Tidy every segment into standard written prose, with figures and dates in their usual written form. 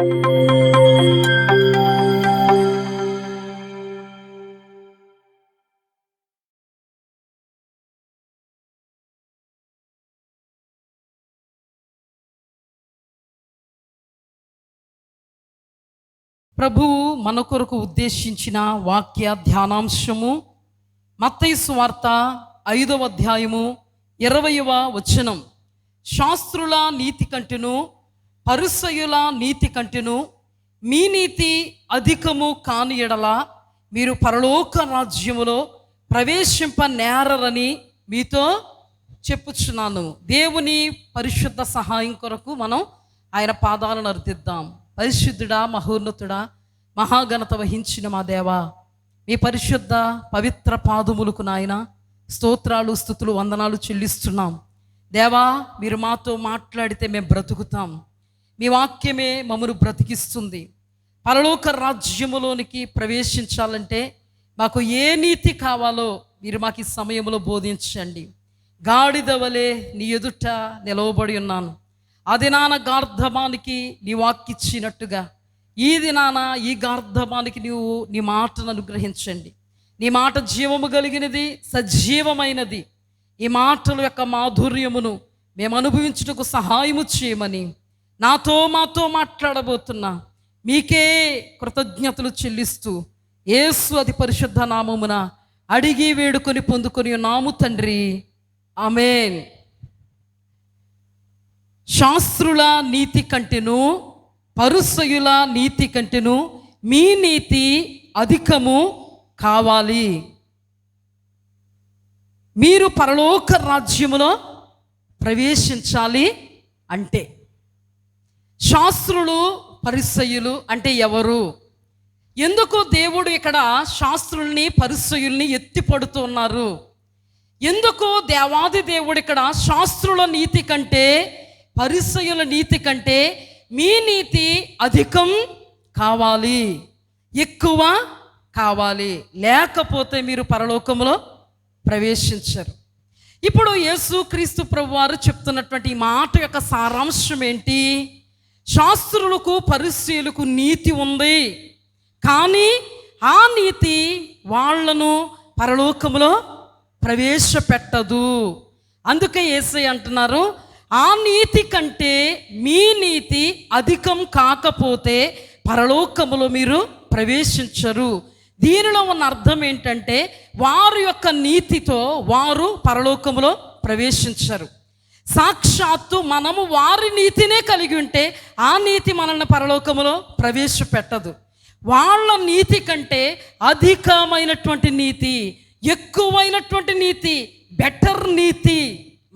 ప్రభువు మన కొరకు ఉద్దేశించిన వాక్య ధ్యానాంశము మత్తయి సువార్త 5వ అధ్యాయము 20వ వచనం. శాస్త్రుల నీతి కంటెను పరిసయ్యుల నీతి కంటెను మీ నీతి అధికము కాని ఎడల మీరు పరలోక రాజ్యములో ప్రవేశింపనేరరని మీతో చెప్పుచున్నాను. దేవుని పరిశుద్ధ సహాయం కొరకు మనం ఆయన పాదాలను అర్థిద్దాం. పరిశుద్ధుడా, మహోన్నతుడా, మహాఘనత వహించిన మా దేవా, మీ పరిశుద్ధ పవిత్ర పాదములకు నాయన స్తోత్రాలు, స్తుతులు, వందనాలు చెల్లిస్తున్నాం. దేవా, మీరు మాతో మాట్లాడితే మేము బ్రతుకుతాం. మీ వాక్యమే మమ్మను బ్రతికిస్తుంది. పరలోక రాజ్యములోనికి ప్రవేశించాలంటే మాకు ఏ నీతి కావాలో మీరు మాకు ఈ సమయంలో బోధించండి. గాడిద వలె నీ ఎదుట నిలవబడి ఉన్నాను. ఆ దినాన గార్ధమానికి నీ వాక్కిచ్చినట్టుగా ఈ దినాన ఈ గార్ధమానికి నీవు నీ మాటను అనుగ్రహించండి. నీ మాట జీవము కలిగినది, సజీవమైనది. ఈ మాటల యొక్క మాధుర్యమును మేము అనుభవించుటకు సహాయము చేయమని మాతో మాట్లాడబోతున్నా మీకే కృతజ్ఞతలు చెల్లిస్తూ యేసు అతి పరిశుద్ధ నామమున అడిగి వేడుకొని పొందుకొని నాము తండ్రి, ఆమేన్. శాస్త్రుల నీతి కంటెను పరిసయ్యుల నీతి కంటెను మీ నీతి అధికము కావాలి. మీరు పరలోక రాజ్యములో ప్రవేశించాలి అంటే శాస్త్రులు పరిసయ్యులు అంటే ఎవరు? ఎందుకు దేవుడు ఇక్కడ శాస్త్రుల్ని పరిసయ్యుల్ని ఎత్తిపడుతున్నారు? ఎందుకు దేవాది దేవుడు ఇక్కడ శాస్త్రుల నీతి కంటే పరిసయ్యుల నీతి కంటే మీ నీతి అధికం కావాలి, ఎక్కువ కావాలి, లేకపోతే మీరు పరలోకములో ప్రవేశించరు. ఇప్పుడు యేసుక్రీస్తు ప్రభువారు చెప్తున్నటువంటి ఈ మాట యొక్క సారాంశం ఏంటి? శాస్త్రులకు పరిసయ్యులకు నీతి ఉంది, కానీ ఆ నీతి వాళ్లను పరలోకములో ప్రవేశపెట్టదు. అందుకే యేసయ్య అంటున్నారు, ఆ నీతి కంటే మీ నీతి అధికం కాకపోతే పరలోకములో మీరు ప్రవేశించరు. దీనిలో ఉన్న అర్థం ఏంటంటే వారి యొక్క నీతితో వారు పరలోకములో ప్రవేశించరు. సాక్షాత్తు మనము వారి నీతినే కలిగి ఉంటే ఆ నీతి మనల్ని పరలోకములో ప్రవేశపెట్టదు. వాళ్ళ నీతి కంటే అధికమైనటువంటి నీతి, ఎక్కువైనటువంటి నీతి, బెటర్ నీతి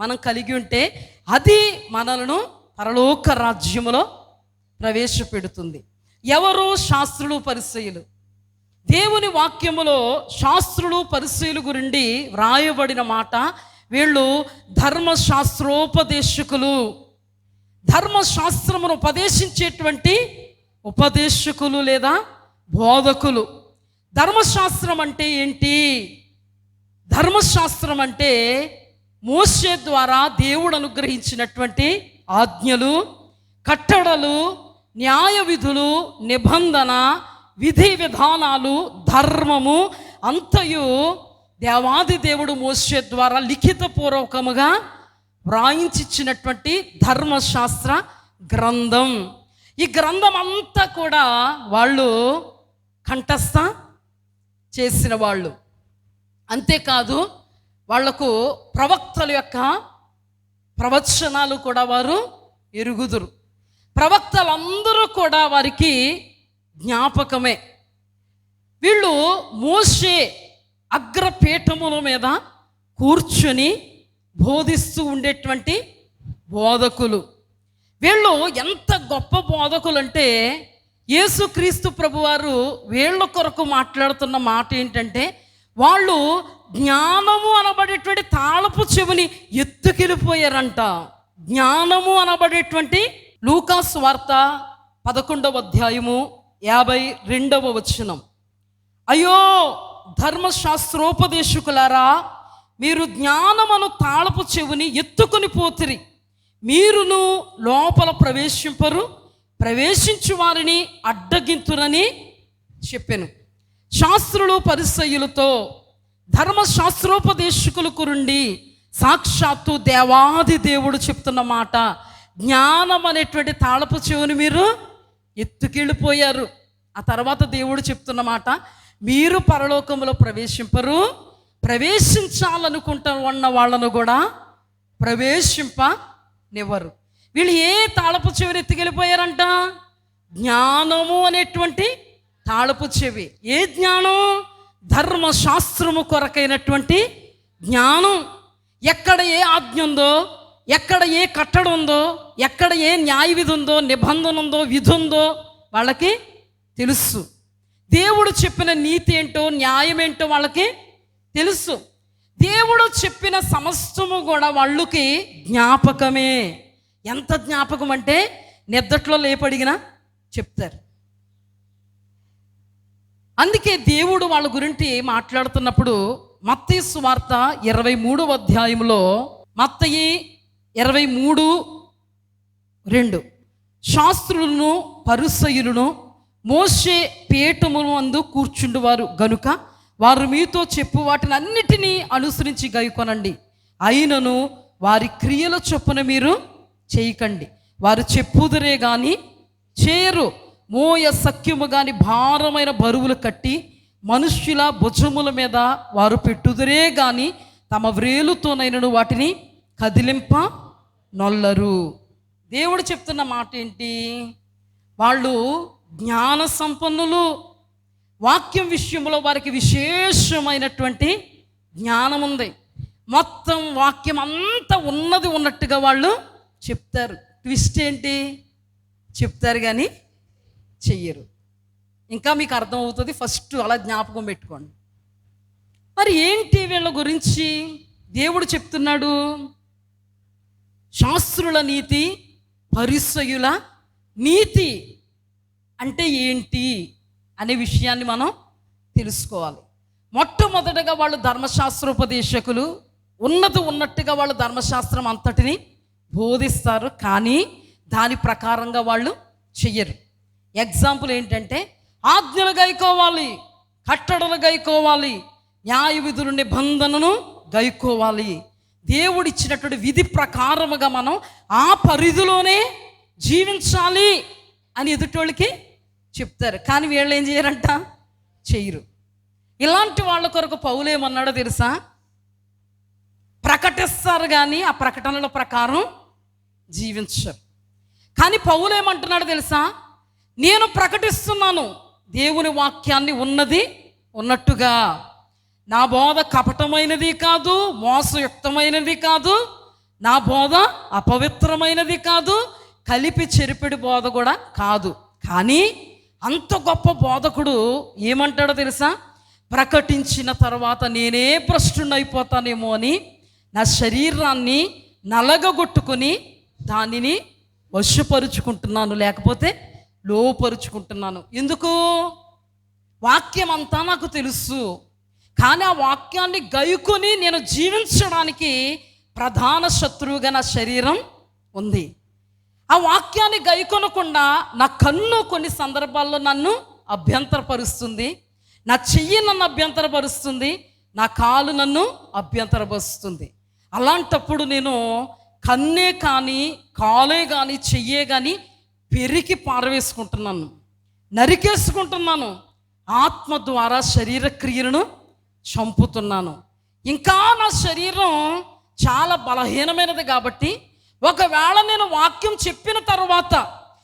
మనం కలిగి ఉంటే అది మనలను పరలోక రాజ్యములో ప్రవేశపెడుతుంది. ఎవరు? శాస్త్రులు పరిసయ్యులు. దేవుని వాక్యములో శాస్త్రులు పరిసయ్యులు గురించి వ్రాయబడిన మాట, వీళ్ళు ధర్మశాస్త్రోపదేశకులు, ధర్మశాస్త్రమును ఉపదేశించేటువంటి ఉపదేశకులు లేదా బోధకులు. ధర్మశాస్త్రం అంటే ఏంటి? ధర్మశాస్త్రం అంటే మోషే ద్వారా దేవుడు అనుగ్రహించినటువంటి ఆజ్ఞలు, కట్టడలు, న్యాయ విధులు, నిబంధన, విధి విధానాలు, ధర్మము అంతయు దేవాది దేవుడు మోషే ద్వారా లిఖితపూర్వకముగా వ్రాయించిచ్చినటువంటి ధర్మశాస్త్ర గ్రంథం. ఈ గ్రంథం అంతా కూడా వాళ్ళు కంఠస్థ చేసిన వాళ్ళు. అంతేకాదు వాళ్లకు ప్రవక్తల యొక్క ప్రవచనాలు కూడా వారు ఎరుగుదురు. ప్రవక్తలందరూ కూడా వారికి జ్ఞాపకమే. వీళ్ళు మోషే అగ్రపీఠముల మీద కూర్చొని బోధిస్తూ ఉండేటువంటి బోధకులు. వీళ్ళు ఎంత గొప్ప బోధకులు అంటే యేసుక్రీస్తు ప్రభువారు వీళ్ళ కొరకు మాట్లాడుతున్న మాట ఏంటంటే వాళ్ళు జ్ఞానము అనబడేటువంటి తాళపు చెవిని ఎత్తుకెళ్ళిపోయారంట. జ్ఞానము అనబడేటువంటి లూకా సువార్త 11వ అధ్యాయము 52వ వచనం. అయ్యో ధర్మశాస్త్రోపదేశకులారా, మీరు జ్ఞానమును తాళపు చెవిని ఎత్తుకొని పోతిరి, మీరును లోపల ప్రవేశింపరు, ప్రవేశించు వారిని అడ్డగింతురని చెప్పాను. శాస్త్రులు పరిసయ్యులతో ధర్మశాస్త్రోపదేశకులకు నుండి సాక్షాత్తు దేవాది దేవుడు చెప్తున్న మాట, జ్ఞానం అనేటువంటి తాళపు చెవుని మీరు ఎత్తుకెళ్ళిపోయారు. ఆ తర్వాత దేవుడు చెప్తున్న మాట, మీరు పరలోకంలో ప్రవేశింపరు, ప్రవేశించాలనుకుంటా ఉన్న వాళ్ళను కూడా ప్రవేశింపనివ్వరు. వీళ్ళు ఏ తాళపు చెవిని ఎత్తుకెళ్ళిపోయారంట? జ్ఞానము అనేటువంటి తాళపు చెవి. ఏ జ్ఞానం? ధర్మశాస్త్రము కొరకైనటువంటి జ్ఞానం. ఎక్కడ ఏ ఆజ్ఞ ఉందో, ఎక్కడ ఏ కట్టడం ఉందో, ఎక్కడ ఏ న్యాయ విధి ఉందో, నిబంధన ఉందో, విధి ఉందో వాళ్ళకి తెలుసు. దేవుడు చెప్పిన నీతి ఏంటో, న్యాయం ఏంటో వాళ్ళకి తెలుసు. దేవుడు చెప్పిన సమస్తము కూడా వాళ్ళకి జ్ఞాపకమే. ఎంత జ్ఞాపకం అంటే నిద్దట్లో లేపడిగినా చెప్తారు. అందుకే దేవుడు వాళ్ళ గురించి మాట్లాడుతున్నప్పుడు మత్తయి సువార్త 23వ అధ్యాయంలో, మత్తయి 23:2, శాస్త్రులను పరిసయ్యులను మోషే పీఠమును అందు కూర్చుండువారు గనుక వారు మీతో చెప్పు వాటిని అన్నిటినీ అనుసరించి గైకొనండి. అయినను వారి క్రియల చొప్పున మీరు చేయకండి. వారు చెప్పుదురే గాని చేయరు. మోయ సఖ్యము గాని భారమైన బరువులు కట్టి మనుష్యుల భుజముల మీద వారు పెట్టుదురే గాని తమ వ్రేలుతోనైనను వాటిని కదిలింప నొల్లరు. దేవుడు చెప్తున్న మాట ఏంటి? వాళ్ళు జ్ఞాన సంపన్నులు. వాక్యం విషయంలో వారికి విశేషమైనటువంటి జ్ఞానం ఉంది. మొత్తం వాక్యం అంతా ఉన్నది ఉన్నట్టుగా వాళ్ళు చెప్తారు. ట్విస్ట్ ఏంటి? చెప్తారు కానీ చెయ్యరు. ఇంకా మీకు అర్థమవుతుంది. ఫస్ట్ అలా జ్ఞాపకం పెట్టుకోండి. మరి ఏంటి వీళ్ళ గురించి దేవుడు చెప్తున్నాడు? శాస్త్రుల నీతి, పరిసయ్యుల నీతి అంటే ఏంటి అనే విషయాన్ని మనం తెలుసుకోవాలి. మొట్టమొదటగా వాళ్ళు ధర్మశాస్త్రోపదేశకులు. ఉన్నట్టుగా వాళ్ళు ధర్మశాస్త్రం అంతటిని బోధిస్తారు, కానీ దాని ప్రకారంగా వాళ్ళు చెయ్యరు. ఎగ్జాంపుల్ ఏంటంటే, ఆజ్ఞలు గైకోవాలి, కట్టడలు గైకోవాలి, న్యాయ విధులు నిబంధనను గైకోవాలి. దేవుడిచ్చినటువంటి విధి ప్రకారముగా మనం ఆ పరిధిలోనే జీవించాలి అని ఎదుటోళ్ళకి చెప్తారు, కానీ వీళ్ళు ఏం చేయరంట? చెయ్యరు. ఇలాంటి వాళ్ళ కొరకు పౌలు ఏమన్నాడో తెలుసా? ప్రకటిస్తారు కానీ ఆ ప్రకటనల ప్రకారం జీవించరు. కానీ పౌలు ఏమంటున్నాడో తెలుసా? నేను ప్రకటిస్తున్నాను దేవుని వాక్యాన్ని ఉన్నది ఉన్నట్టుగా. నా బోధ కపటమైనది కాదు, మోసయుక్తమైనది కాదు, నా బోధ అపవిత్రమైనది కాదు, కలిపి చెరిపిడి బోధ కూడా కాదు. కానీ అంత గొప్ప బోధకుడు ఏమంటాడో తెలుసా? ప్రకటించిన తర్వాత నేనే భ్రష్టునైపోతానేమో అని నా శరీరాన్ని నలగగొట్టుకొని దానిని వశపరుచుకుంటున్నాను, లేకపోతే లోపరుచుకుంటున్నాను. ఎందుకు? వాక్యం అంతా నాకు తెలుసు, కానీ ఆ వాక్యాన్ని గైకొని నేను జీవించడానికి ప్రధాన శత్రువుగా నా శరీరం ఉంది. ఆ వాక్యాన్ని గైకొనకుండా నా కన్ను కొన్ని సందర్భాల్లో నన్ను అభ్యంతరపరుస్తుంది, నా చెయ్యి నన్ను అభ్యంతరపరుస్తుంది, నా కాలు నన్ను అభ్యంతరపరుస్తుంది. అలాంటప్పుడు నేను కన్నే కానీ, కాలే కానీ, చెయ్యే కానీ పెరికి పారవేసుకుంటున్నాను, నరికేసుకుంటున్నాను. ఆత్మ ద్వారా శరీర క్రియలను చంపుతున్నాను. ఇంకా నా శరీరం చాలా బలహీనమైనది కాబట్టి ఒకవేళ నేను వాక్యం చెప్పిన తర్వాత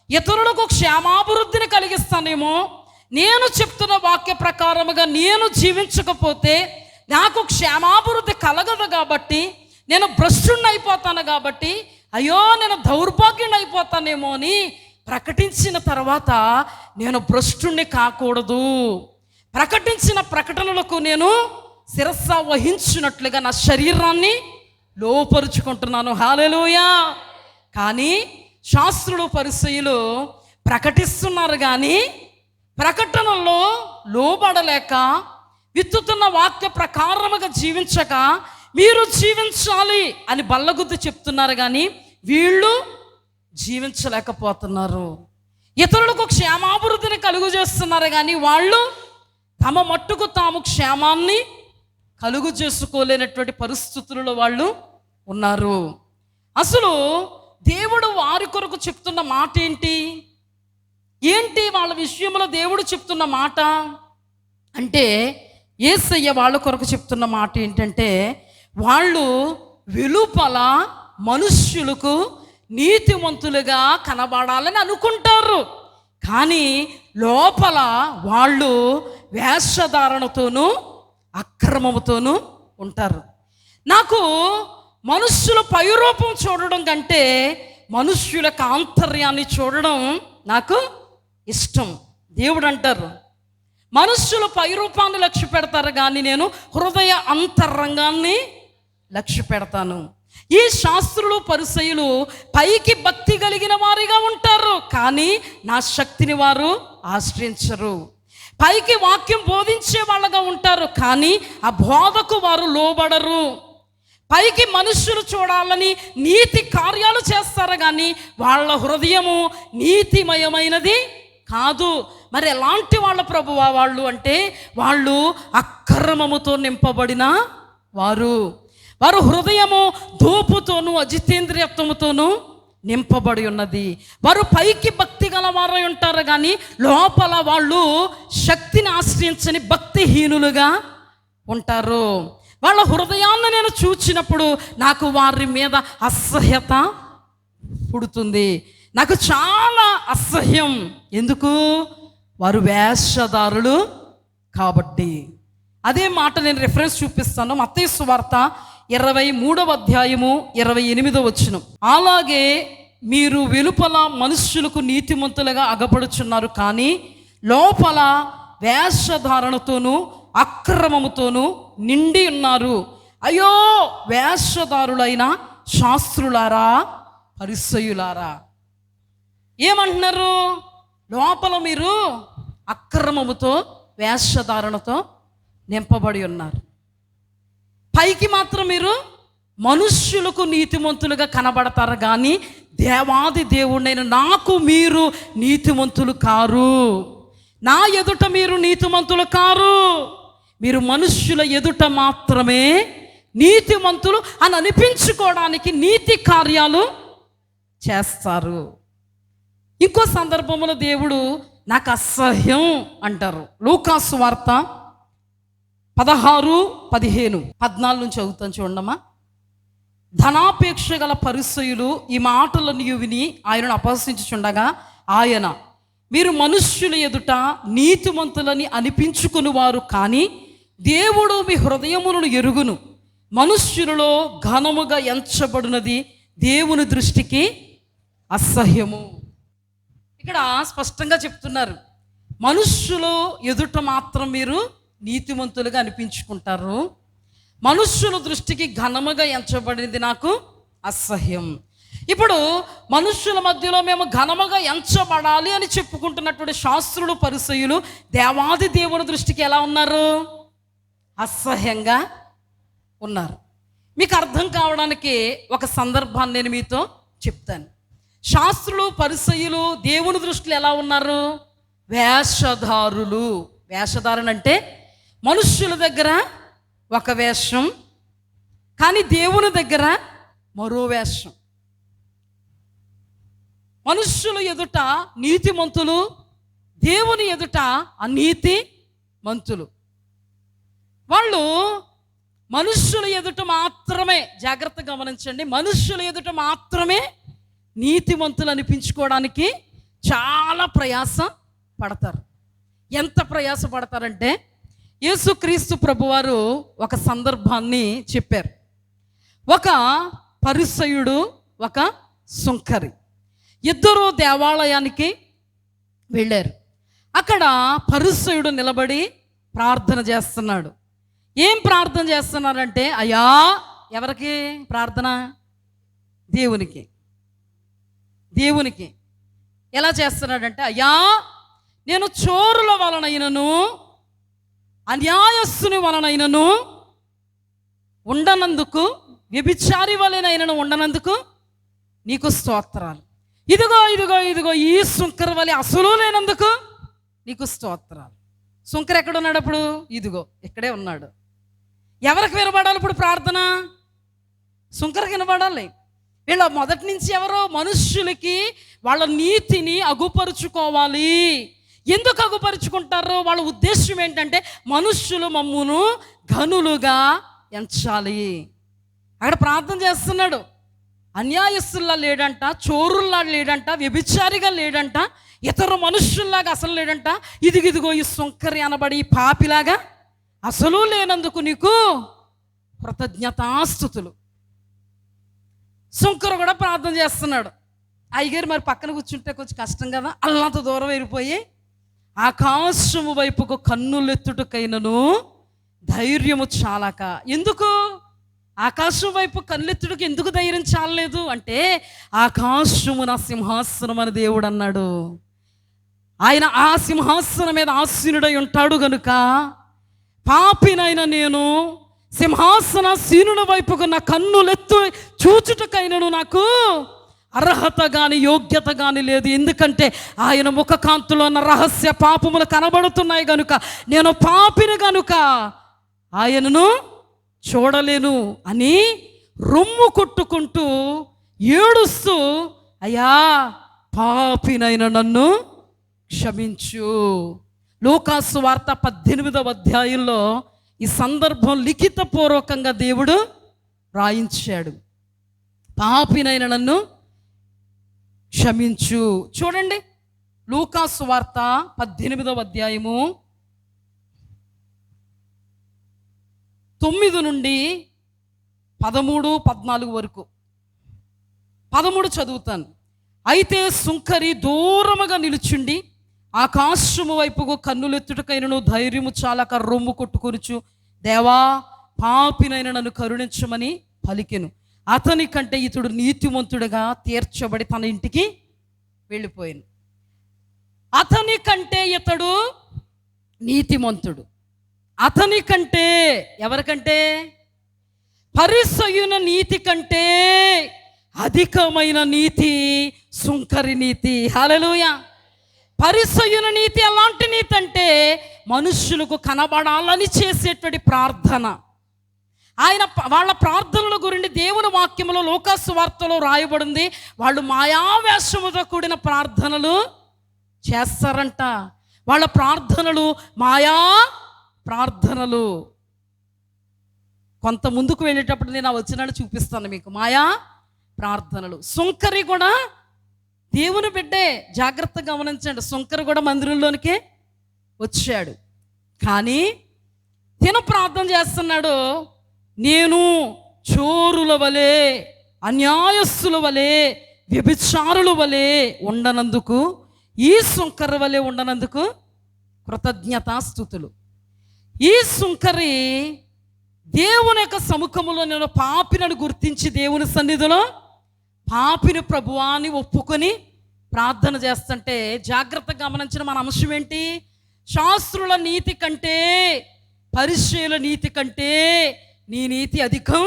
ఇతరులకు క్షేమాభివృద్ధిని కలిగిస్తానేమో, నేను చెప్తున్న వాక్య ప్రకారముగా నేను జీవించకపోతే నాకు క్షేమాభివృద్ధి కలగదు కాబట్టి నేను భ్రష్టుణ్ణి అయిపోతాను కాబట్టి అయ్యో నేను దౌర్భాగ్యుని అయిపోతానేమో అని ప్రకటించిన తర్వాత నేను భ్రష్టుణ్ణి కాకూడదు. ప్రకటించిన ప్రకటనలకు నేను శిరస్స వహించినట్లుగా నా శరీరాన్ని లోపరుచుకుంటున్నాను. హల్లెలూయా. కానీ శాస్త్రులు పరిసయ్యులు ప్రకటిస్తున్నారు కానీ ప్రకటనలో లోబడలేక విత్తుతున్న వాక్య ప్రకారముగా జీవించక మీరు జీవించాలి అని బల్లగుద్ది చెప్తున్నారు, కానీ వీళ్ళు జీవించలేకపోతున్నారు. ఇతరులకు క్షేమాభివృద్ధిని కలుగు చేస్తున్నారు, కానీ వాళ్ళు తమ మట్టుకు తాము క్షేమాన్ని కలుగు చేసుకోలేనటువంటి పరిస్థితులలో వాళ్ళు ఉన్నారు. అసలు దేవుడు వారి కొరకు చెప్తున్న మాట ఏంటి వాళ్ళ విషయంలో దేవుడు చెప్తున్న మాట అంటే, యేసయ్య వాళ్ళ కొరకు చెప్తున్న మాట ఏంటంటే, వాళ్ళు వెలుపల మనుష్యులకు నీతిమంతులుగా కనబడాలని అనుకుంటారు, కానీ లోపల వాళ్ళు వేషధారణతోనూ అక్రమముతోనూ ఉంటారు. నాకు మనుష్యుల పైరూపం చూడడం కంటే మనుష్యుల ఆంతర్యాన్ని చూడడం నాకు ఇష్టం. దేవుడు అంటారు, మనుష్యుల పైరూపాన్ని లక్ష్య పెడతారు, కానీ నేను హృదయ అంతరంగాన్ని లక్ష్య పెడతాను. ఈ శాస్త్రులు పరిసయ్యులు పైకి భక్తి కలిగిన వారిగా ఉంటారు, కానీ నా శక్తిని వారు ఆశ్రయించరు. పైకి వాక్యం బోధించే వాళ్ళగా ఉంటారు, కానీ ఆ బోధకు వారు లోబడరు. పైకి మనుష్యులు చూడాలని నీతి కార్యాలు చేస్తారు, కానీ వాళ్ళ హృదయము నీతిమయమైనది కాదు. మరి ఎలాంటి వాళ్ళ ప్రభువా వాళ్ళు అంటే, వాళ్ళు అక్రమముతో నింపబడిన వారు. వారు హృదయము ధూపుతోనూ అజితేంద్రియత్వముతోనూ నింపబడి ఉన్నది. వారు పైకి భక్తి గల వారై ఉంటారు, కానీ లోపల వాళ్ళు శక్తిని ఆశ్రయించని భక్తిహీనులుగా ఉంటారు. వాళ్ళ హృదయాన్ని నేను చూచినప్పుడు నాకు వారి మీద అసహ్యత పుడుతుంది. నాకు చాలా అసహ్యం. ఎందుకు? వారు వేషధారులు కాబట్టి. అదే మాట నేను రెఫరెన్స్ చూపిస్తాను. మత్తయి సువార్త 23వ అధ్యాయము 28వ వచనం. అలాగే మీరు వెలుపల మనుష్యులకు నీతిమంతులుగా అగపడుచున్నారు, కానీ లోపల వేషధారణతోనూ అక్రమముతోనూ నిండి ఉన్నారు. అయ్యో వేషధారులైన శాస్త్రులారా, పరిసయ్యులారా. ఏమంటున్నారు? లోపల మీరు అక్రమముతో వేషధారణతో నింపబడి ఉన్నారు, పైకి మాత్రం మీరు మనుష్యులకు నీతిమంతులుగా కనబడతారు, కానీ దేవాది దేవుడైన నాకు మీరు నీతిమంతులు కారు. నా ఎదుట మీరు నీతిమంతులు కారు. మీరు మనుష్యుల ఎదుట మాత్రమే నీతిమంతులు అని అనిపించుకోవడానికి నీతి కార్యాలు చేస్తారు. ఇంకో సందర్భంలో దేవుడు నాకు అసహ్యం అంటారు. లూకాసు వార్త 16:15, 14 నుంచి చదువుతాను చూడమ్మా. ధనాపేక్ష గల పరిసయ్యులు ఈ మాటలను విని ఆయనను అపహసించుచుండగా ఆయన, మీరు మనుష్యుల ఎదుట నీతిమంతులని అనిపించుకుని వారు, కానీ దేవుడు మీ హృదయములను ఎరుగును. మనుష్యులలో ఘనముగా ఎంచబడినది దేవుని దృష్టికి అసహ్యము. ఇక్కడ స్పష్టంగా చెప్తున్నారు, మనుష్యులు ఎదుట మాత్రం మీరు నీతిమంతులుగా అనిపించుకుంటారు, మనుష్యుల దృష్టికి ఘనముగా ఎంచబడినది నాకు అసహ్యం. ఇప్పుడు మనుష్యుల మధ్యలో మేము ఘనముగా ఎంచబడాలి అని చెప్పుకుంటున్నటువంటి శాస్త్రులు పరిసయ్యులు దేవాది దేవుని దృష్టికి ఎలా ఉన్నారు? అసహ్యంగా ఉన్నారు. మీకు అర్థం కావడానికి ఒక సందర్భాన్ని నేను మీతో చెప్తాను. శాస్త్రులు పరిసయ్యులు దేవుని దృష్టిలో ఎలా ఉన్నారు? వేషధారులు. వేషధారణ అంటే మనుష్యుల దగ్గర ఒక వేషం, కానీ దేవుని దగ్గర మరో వేషం. మనుష్యుల ఎదుట నీతిమంతులు, దేవుని ఎదుట అనీతి మంతులు. వాళ్ళు మనుష్యుల ఎదుట మాత్రమే, జాగ్రత్తగా గమనించండి, మనుష్యుల ఎదుట మాత్రమే నీతిమంతులు అనిపించుకోవడానికి చాలా ప్రయాస పడతారు. ఎంత ప్రయాస పడతారంటే, యేసుక్రీస్తు ప్రభువారు ఒక సందర్భాన్ని చెప్పారు. ఒక పరిసయ్యుడు, ఒక సుంకరి ఇద్దరు దేవాలయానికి వెళ్ళారు. అక్కడ పరిసయ్యుడు నిలబడి ప్రార్థన చేస్తున్నాడు. ఏం ప్రార్థన చేస్తున్నారంటే, అయ్యా, ఎవరికి ప్రార్థన? దేవునికి. దేవునికి ఎలా చేస్తున్నాడంటే, అయ్యా, నేను చోరుల వలనైనను అన్యాయస్తుని వలనైనను ఉండనందుకు, వ్యభిచారి వలనైనను ఉండనందుకు నీకు స్తోత్రాలు. ఇదిగో ఇదిగో ఇదిగో ఈ సుంకర వలె అసలు లేనందుకు నీకు స్తోత్రాలు. సుంకర ఎక్కడ ఉన్నాడు అప్పుడు? ఇదిగో ఇక్కడే ఉన్నాడు. ఎవరికి వినబడాలి ఇప్పుడు ప్రార్థన? సుంకరకు వినబడాలి. వీళ్ళ మొదటి నుంచి ఎవరో మనుష్యులకి వాళ్ళ నీతిని అగుపరుచుకోవాలి. ఎందుకు అగుపరుచుకుంటారో వాళ్ళ ఉద్దేశం ఏంటంటే మనుష్యులు మమ్మును ఘనులుగా ఎంచాలి. అక్కడ ప్రార్థన చేస్తున్నాడు. అన్యాయస్తుల్లా లేడంట, చోరుల్లా లేడంట, వ్యభిచారిగా లేడంట, ఇతర మనుష్యుల్లాగా అసలు లేడంట. ఇదిగిదిగో ఈ సుంకరి అనబడి ఈ పాపిలాగా అసలు లేనందుకు నీకు కృతజ్ఞతాస్తుతులు. సుంకరు కూడా ప్రార్థన చేస్తున్నాడు. అయ్యగారు మరి పక్కన కూర్చుంటే కొంచెం కష్టం కదా, అల్లంత దూరం వెళ్ళిపోయి ఆకాశము వైపుకు కన్నులెత్తుటకైనను ధైర్యము చాలక. ఎందుకు ఆకాశం వైపు కళ్ళెత్తుడికి ఎందుకు ధైర్యం చాలలేదు అంటే, ఆకాశము నా సింహాసనం అని దేవుడు అన్నాడు. ఆయన ఆ సింహాసనం మీద ఆసీనుడై ఉంటాడు గనుక పాపినైనా నేను సింహాసన సీనుడి వైపుకు నా కన్నులెత్తు చూచుటకైనను నాకు అర్హత కానీ యోగ్యత కానీ లేదు. ఎందుకంటే ఆయన ముఖకాంతిలో ఉన్న రహస్య పాపములు కనబడుతున్నాయి గనుక, నేను పాపిని గనుక ఆయనను చూడలేను అని రొమ్ము కొట్టుకుంటూ ఏడుస్తూ, అయ్యా పాపినైన నన్ను క్షమించు. లూకాసు వార్త 18వ అధ్యాయంలో ఈ సందర్భం లిఖితపూర్వకంగా దేవుడు రాయించాడు. పాపినైన నన్ను క్షమించు. చూడండి, లూకాసు వార్త 18వ అధ్యాయము 9 నుండి 13, 14 వరకు. 13 చదువుతాను. అయితే సుంకరి దూరముగా నిలుచుండి ఆకాశము వైపుకు కన్నులెత్తుటకైనను ధైర్యము చాలక రొమ్ము కొట్టుకొనుచు, దేవా పాపినైన నన్ను కరుణించమని పలికెను. అతని కంటే ఇతడు నీతిమంతుడుగా తీర్చబడి తన ఇంటికి వెళ్ళిపోయాను. అతని కంటే ఇతడు నీతిమంతుడు. అతని కంటే, ఎవరికంటే? పరిసయ్యున నీతి కంటే అధికమైన నీతి సుంకరి నీతి. హల్లెలూయా. పరిసయ్యున నీతి ఎలాంటి నీతి అంటే మనుష్యులకు కనబడాలని చేసేటువంటి ప్రార్థన. ఆయన వాళ్ళ ప్రార్థనల గురించి దేవుని వాక్యంలో లూకాసు వార్తలో రాయబడింది. వాళ్ళు మాయావేషముతో కూడిన ప్రార్థనలు చేస్తారంట. వాళ్ళ ప్రార్థనలు మాయా ప్రార్థనలు. కొంత ముందుకు వెళ్ళేటప్పుడు నేను ఆ వచనాన్ని చూపిస్తాను మీకు. మాయా ప్రార్థనలు. సుంకరి కూడా దేవుని బిడ్డే, జాగ్రత్తగా గమనించండి. సుంకరి కూడా మందిరంలోనికే వచ్చాడు. కానీ తిన ప్రార్థన చేస్తున్నాడు, నేను చోరుల వలె, అన్యాయస్తుల వలె, వ్యభిచారుల వలె ఉండనందుకు, ఈ సుంకరి వలె ఉండనందుకు కృతజ్ఞతాస్తుతులు. ఈ సుంకరి దేవుని యొక్క సముఖములో నేను పాపినను గుర్తించి దేవుని సన్నిధిలో పాపిని ప్రభువాన్ని ఒప్పుకొని ప్రార్థన చేస్తుంటే, జాగ్రత్తగా గమనించిన మన అంశం ఏంటి? శాస్త్రుల నీతి కంటే, పరిచయుల నీతి కంటే నీ నీతి అధికం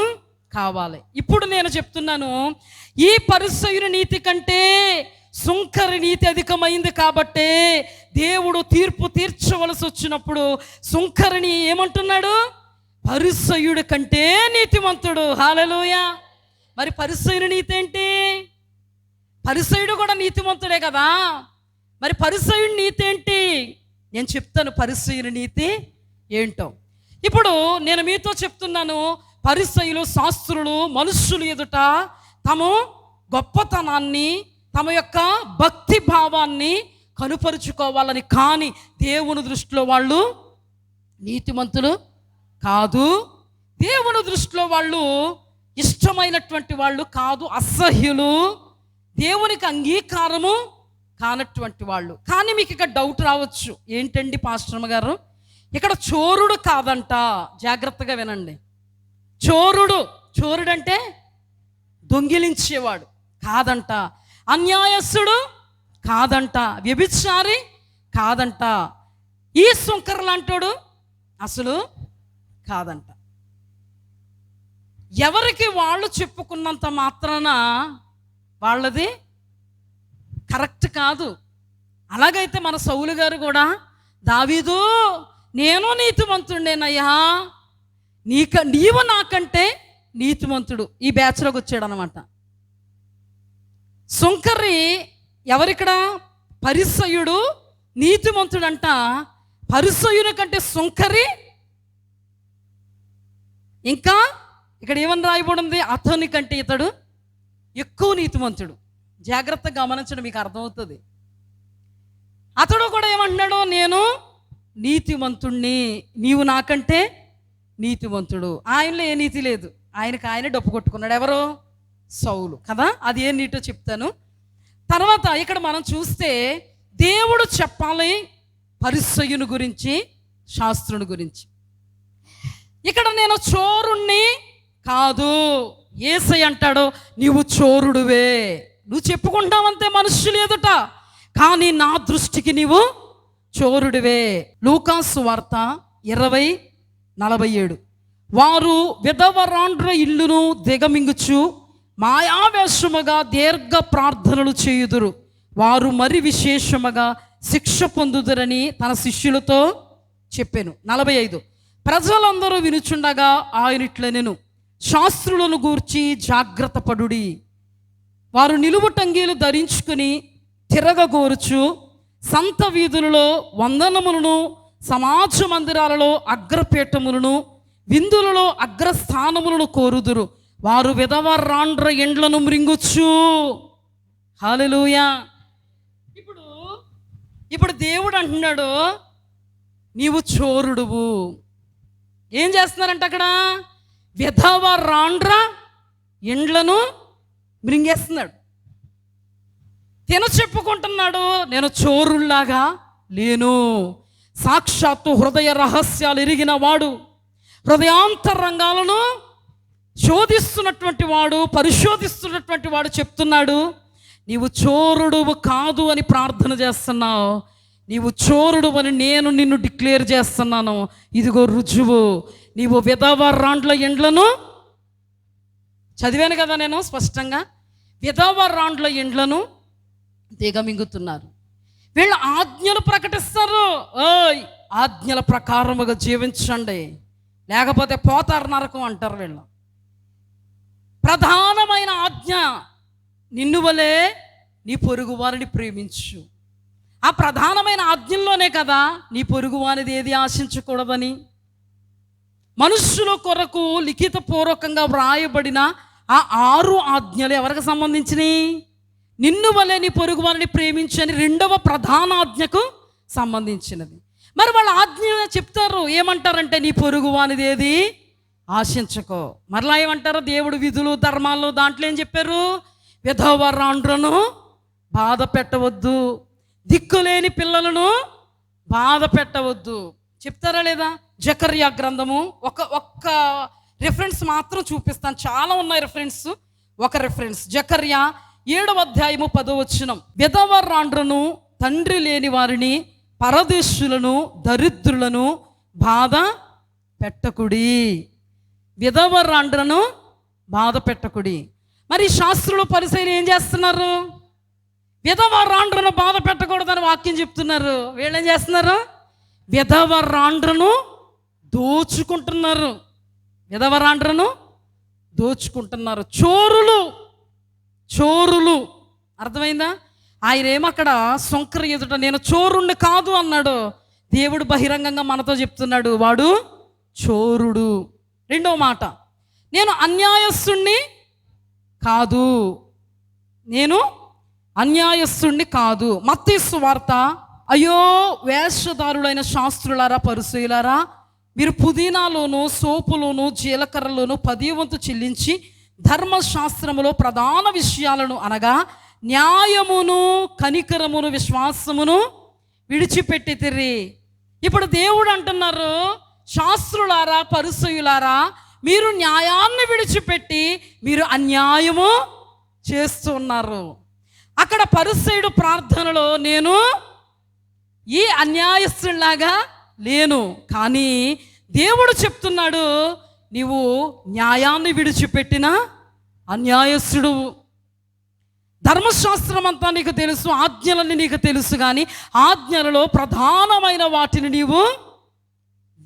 కావాలి. ఇప్పుడు నేను చెప్తున్నాను, ఈ పరిచయుల నీతి కంటే సుంకరి నీతి అధికమైంది కాబట్టే దేవుడు తీర్పు తీర్చవలసి వచ్చినప్పుడు సుంకరిని ఏమంటున్నాడు? పరిసయ్యుడి కంటే నీతిమంతుడు. హల్లెలూయా. మరి పరిసయ్యుని నీతి ఏంటి? పరిసయ్యుడు కూడా నీతిమంతుడే కదా. మరి పరిసయ్యుడి నీతి ఏంటి? నేను చెప్తాను పరిసయ్యుని నీతి ఏంటో. ఇప్పుడు నేను మీతో చెప్తున్నాను, పరిసయ్యులు, శాస్త్రులు మనుష్యులు ఎదుట తమ గొప్పతనాన్ని, తమ యొక్క భక్తి భావాన్ని కనుపరుచుకోవాలని, కానీ దేవుని దృష్టిలో వాళ్ళు నీతిమంతులు కాదు. దేవుని దృష్టిలో వాళ్ళు ఇష్టమైనటువంటి వాళ్ళు కాదు, అసహ్యులు, దేవునికి అంగీకారము కానటువంటి వాళ్ళు. కానీ మీకు ఇక్కడ డౌట్ రావచ్చు, ఏంటండి పాస్టర్ గారు, ఇక్కడ చోరుడు కాదంట. జాగ్రత్తగా వినండి. చోరుడంటే దొంగిలించేవాడు కాదంట, అన్యాయస్తుడు కాదంట, వ్యభిచారి కాదంట, ఈ సుంకర్లాంటోడు అసలు కాదంట. ఎవరికి వాళ్ళు చెప్పుకున్నంత మాత్రాన వాళ్ళది కరెక్ట్ కాదు. అలాగైతే మన సౌలు గారు కూడా, దావీదు నేను నీతిమంతుడేనయ్యా, నీవు నాకంటే నీతిమంతుడు, ఈ బ్యాచ్లోకి వచ్చాడు అనమాట. సుంకరి ఎవరిక్కడ? పరిసయ్యుడు నీతిమంతుడంట. పరిసయ్యుని కంటే సుంకరి, ఇంకా ఇక్కడ ఏమని రాయబడింది? అతని కంటే ఇతడు ఎక్కువ నీతిమంతుడు. జాగ్రత్తగా గమనించడం, మీకు అర్థమవుతుంది. అతడు కూడా ఏమంటున్నాడు? నేను నీతిమంతుణ్ణి, నీవు నాకంటే నీతిమంతుడు. ఆయనలో ఏ నీతి లేదు, ఆయనకు ఆయనే డప్పు కొట్టుకున్నాడు. ఎవరు? సౌలు కదా. అది ఏ నీటో చెప్తాను తర్వాత. ఇక్కడ మనం చూస్తే దేవుడు చెప్పాలి పరిసయ్యుని గురించి, శాస్త్రుని గురించి. ఇక్కడ నేను చోరుణ్ణి కాదు, యేసయ్య అంటాడు నీవు చోరుడువే. నువ్వు చెప్పుకుంటావంతే మనుషులు ఎదుట, కానీ నా దృష్టికి నీవు చోరుడివే. లూకాసు వార్త 20:47. వారు విధవరాండ్ర ఇల్లును దిగమింగుచు మాయావేషముగా దీర్ఘ ప్రార్థనలు చేయుదురు, వారు మరి విశేషముగా శిక్ష పొందుదురని తన శిష్యులతో చెప్పాను. 45. ప్రజలందరూ వినుచుండగా ఆయన ఇట్లనెను, శాస్త్రులను గూర్చి జాగ్రత్త పడుడి. వారు నిలువుటంగీలు ధరించుకుని తిరగగోరుచు సంత వీధులలో వందనములను, సమాజ మందిరాలలో అగ్రపీఠములను, విందులలో అగ్రస్థానములను కోరుదురు. వారు విధవరాండ్ర ఎండ్లను మృంగుచు. హల్లెలూయా. ఇప్పుడు దేవుడు అంటున్నాడు నీవు చోరుడువు. ఏం చేస్తున్నారంట అక్కడ? విధవరాండ్ర ఎండ్లను మృంగేస్తున్నాడు. చెప్పుకుంటున్నాడు నేను చోరుల్లాగా లేను, సాక్షాత్తు హృదయ రహస్యాలు ఎరిగిన వాడు, హృదయాంతరంగాలను శోధిస్తున్నటువంటి వాడు, పరిశోధిస్తున్నటువంటి వాడు చెప్తున్నాడు నీవు చోరుడువు కాదు అని ప్రార్థన చేస్తున్నావు. నీవు చోరుడు అని నేను నిన్ను డిక్లేర్ చేస్తున్నాను. ఇదిగో రుజువు, నీవు విధవరాండ్ల ఎండ్లను చదివాను కదా నేను స్పష్టంగా. విధవరాండ్ల ఎండ్లను దిగమింగుతున్నారు. వీళ్ళు ఆజ్ఞలు ప్రకటిస్తారు. ఆజ్ఞల ప్రకారముగా జీవించండి, లేకపోతే పోతారు నరకం అంటారు వీళ్ళు. ప్రధానమైన ఆజ్ఞ, నిన్ను వలే నీ పొరుగు వారిని ప్రేమించు. ఆ ప్రధానమైన ఆజ్ఞల్లోనే కదా నీ పొరుగు వారిది ఏది ఆశించకూడదని మనుష్యుల కొరకు లిఖితపూర్వకంగా వ్రాయబడిన ఆ 6 ఆజ్ఞలు ఎవరికి సంబంధించినవి? నిన్ను వలే నీ పొరుగు వారిని ప్రేమించని 2వ ప్రధాన ఆజ్ఞకు సంబంధించినది. మరి వాళ్ళ ఆజ్ఞ చెప్తారు, ఏమంటారంటే నీ పొరుగు వానిది ఏది ఆశించకో. మరలా ఏమంటారు? దేవుడు విధులు ధర్మాలు దాంట్లో ఏం చెప్పారు? విధవరాండ్రను బాధ పెట్టవద్దు, దిక్కులేని పిల్లలను బాధ పెట్టవద్దు చెప్తారా లేదా? జకర్యా గ్రంథము ఒక్క రిఫరెన్స్ మాత్రం చూపిస్తాను, చాలా ఉన్నాయి రిఫరెన్స్. ఒక రిఫరెన్స్ జకర్యా 7వ అధ్యాయము 10వ వచనం. విధవరాండ్రను, తండ్రి లేని వారిని, పరదేశులను, దరిద్రులను బాధ పెట్టకుడి. విధవరాండ్రను బాధ పెట్టకుడి. మరి శాస్త్రులు పరిసయ్యులు ఏం చేస్తున్నారు? విధవరాండ్రను బాధ పెట్టకూడదని వాక్యం చెప్తున్నారు. వీళ్ళు ఏం చేస్తున్నారు? విధవరాండ్రను దోచుకుంటున్నారు. విధవరాండ్రను దోచుకుంటున్నారు. చోరులు అర్థమైందా? ఆయన ఏమక్కడ సొంకర ఎదుట నేను చోరుణ్ణి కాదు అన్నాడు. దేవుడు బహిరంగంగా మనతో చెప్తున్నాడు వాడు చోరుడు. 2వ మాట, నేను అన్యాయస్తుణ్ణి కాదు, నేను అన్యాయస్తుణ్ణి కాదు. మత్తయి సువార్త, అయ్యో వేషధారులైన శాస్త్రులారా, పరిసయ్యులారా, మీరు పుదీనాలోను, సోపులోను, జీలకర్రలోను 10వ వంతు చెల్లించి ధర్మశాస్త్రములో ప్రధాన విషయాలను అనగా న్యాయమును, కనికరమును, విశ్వాసమును విడిచిపెట్టితిరి. ఇప్పుడు దేవుడు అంటున్నారు, శాస్త్రులారా, పరిసయ్యులారా, మీరు న్యాయాన్ని విడిచిపెట్టి మీరు అన్యాయము చేస్తున్నారు. అక్కడ పరిసయ్యుడు ప్రార్థనలో నేను ఈ అన్యాయస్తులాగా లేను, కానీ దేవుడు చెప్తున్నాడు నీవు న్యాయాన్ని విడిచిపెట్టిన అన్యాయస్తుడు. ధర్మశాస్త్రం అంతా నీకు తెలుసు, ఆజ్ఞలన్నీ నీకు తెలుసు, కానీ ఆజ్ఞలలో ప్రధానమైన వాటిని నీవు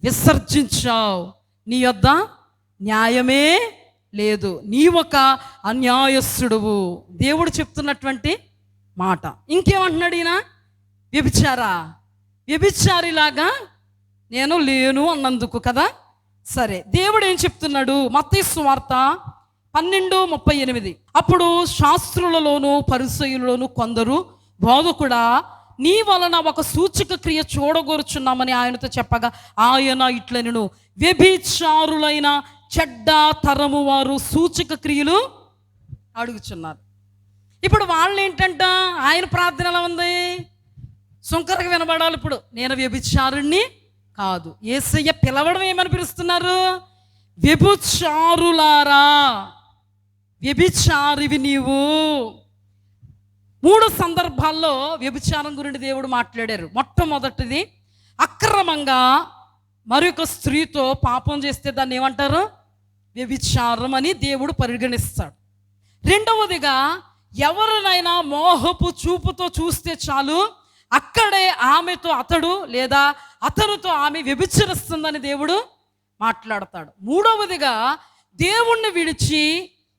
విసర్జించావు. నీ యొద్ద న్యాయమే లేదు, నీ ఒక అన్యాయస్తుడువు. దేవుడు చెప్తున్నటువంటి మాట. ఇంకేమంటున్నాడు ఈయన? వ్యభిచారిలాగా నేను లేను అన్నందుకు కదా. సరే, దేవుడు ఏం చెప్తున్నాడు? మత్తయి సువార్త 12:38. అప్పుడు శాస్త్రులలోను పరిసయ్యులలోను కొందరు, బోధకుడా, నీ వలన ఒక సూచక క్రియ చూడగోరుచున్నామని ఆయనతో చెప్పగా ఆయన ఇట్లనెను, వ్యభిచారులైన చెడ్డ తరము వారు సూచక క్రియలు అడుగుచున్నారు. ఇప్పుడు వాళ్ళు ఏంటంట, ఆయన ప్రార్థన ఎలా ఉంది? సుంకరగా వినబడాలి. ఇప్పుడు నేను వ్యభిచారుణ్ణి కాదు. యేసయ్య పిలవడం ఏమని పిలుస్తున్నారు? వ్యభిచారులారా, వ్యభిచారివి నీవు. 3 సందర్భాల్లో వ్యభిచారం గురించి దేవుడు మాట్లాడారు. మొట్టమొదటిది, అక్రమంగా మరొక స్త్రీతో పాపం చేస్తే దాన్ని ఏమంటారు? వ్యభిచారం అని దేవుడు పరిగణిస్తాడు. రెండవదిగా, ఎవరినైనా మోహపు చూపుతో చూస్తే చాలు అక్కడే ఆమెతో అతడు లేదా అతనితో ఆమె వ్యభిచరిస్తుందని దేవుడు మాట్లాడతాడు. మూడవదిగా, దేవుణ్ణి విడిచి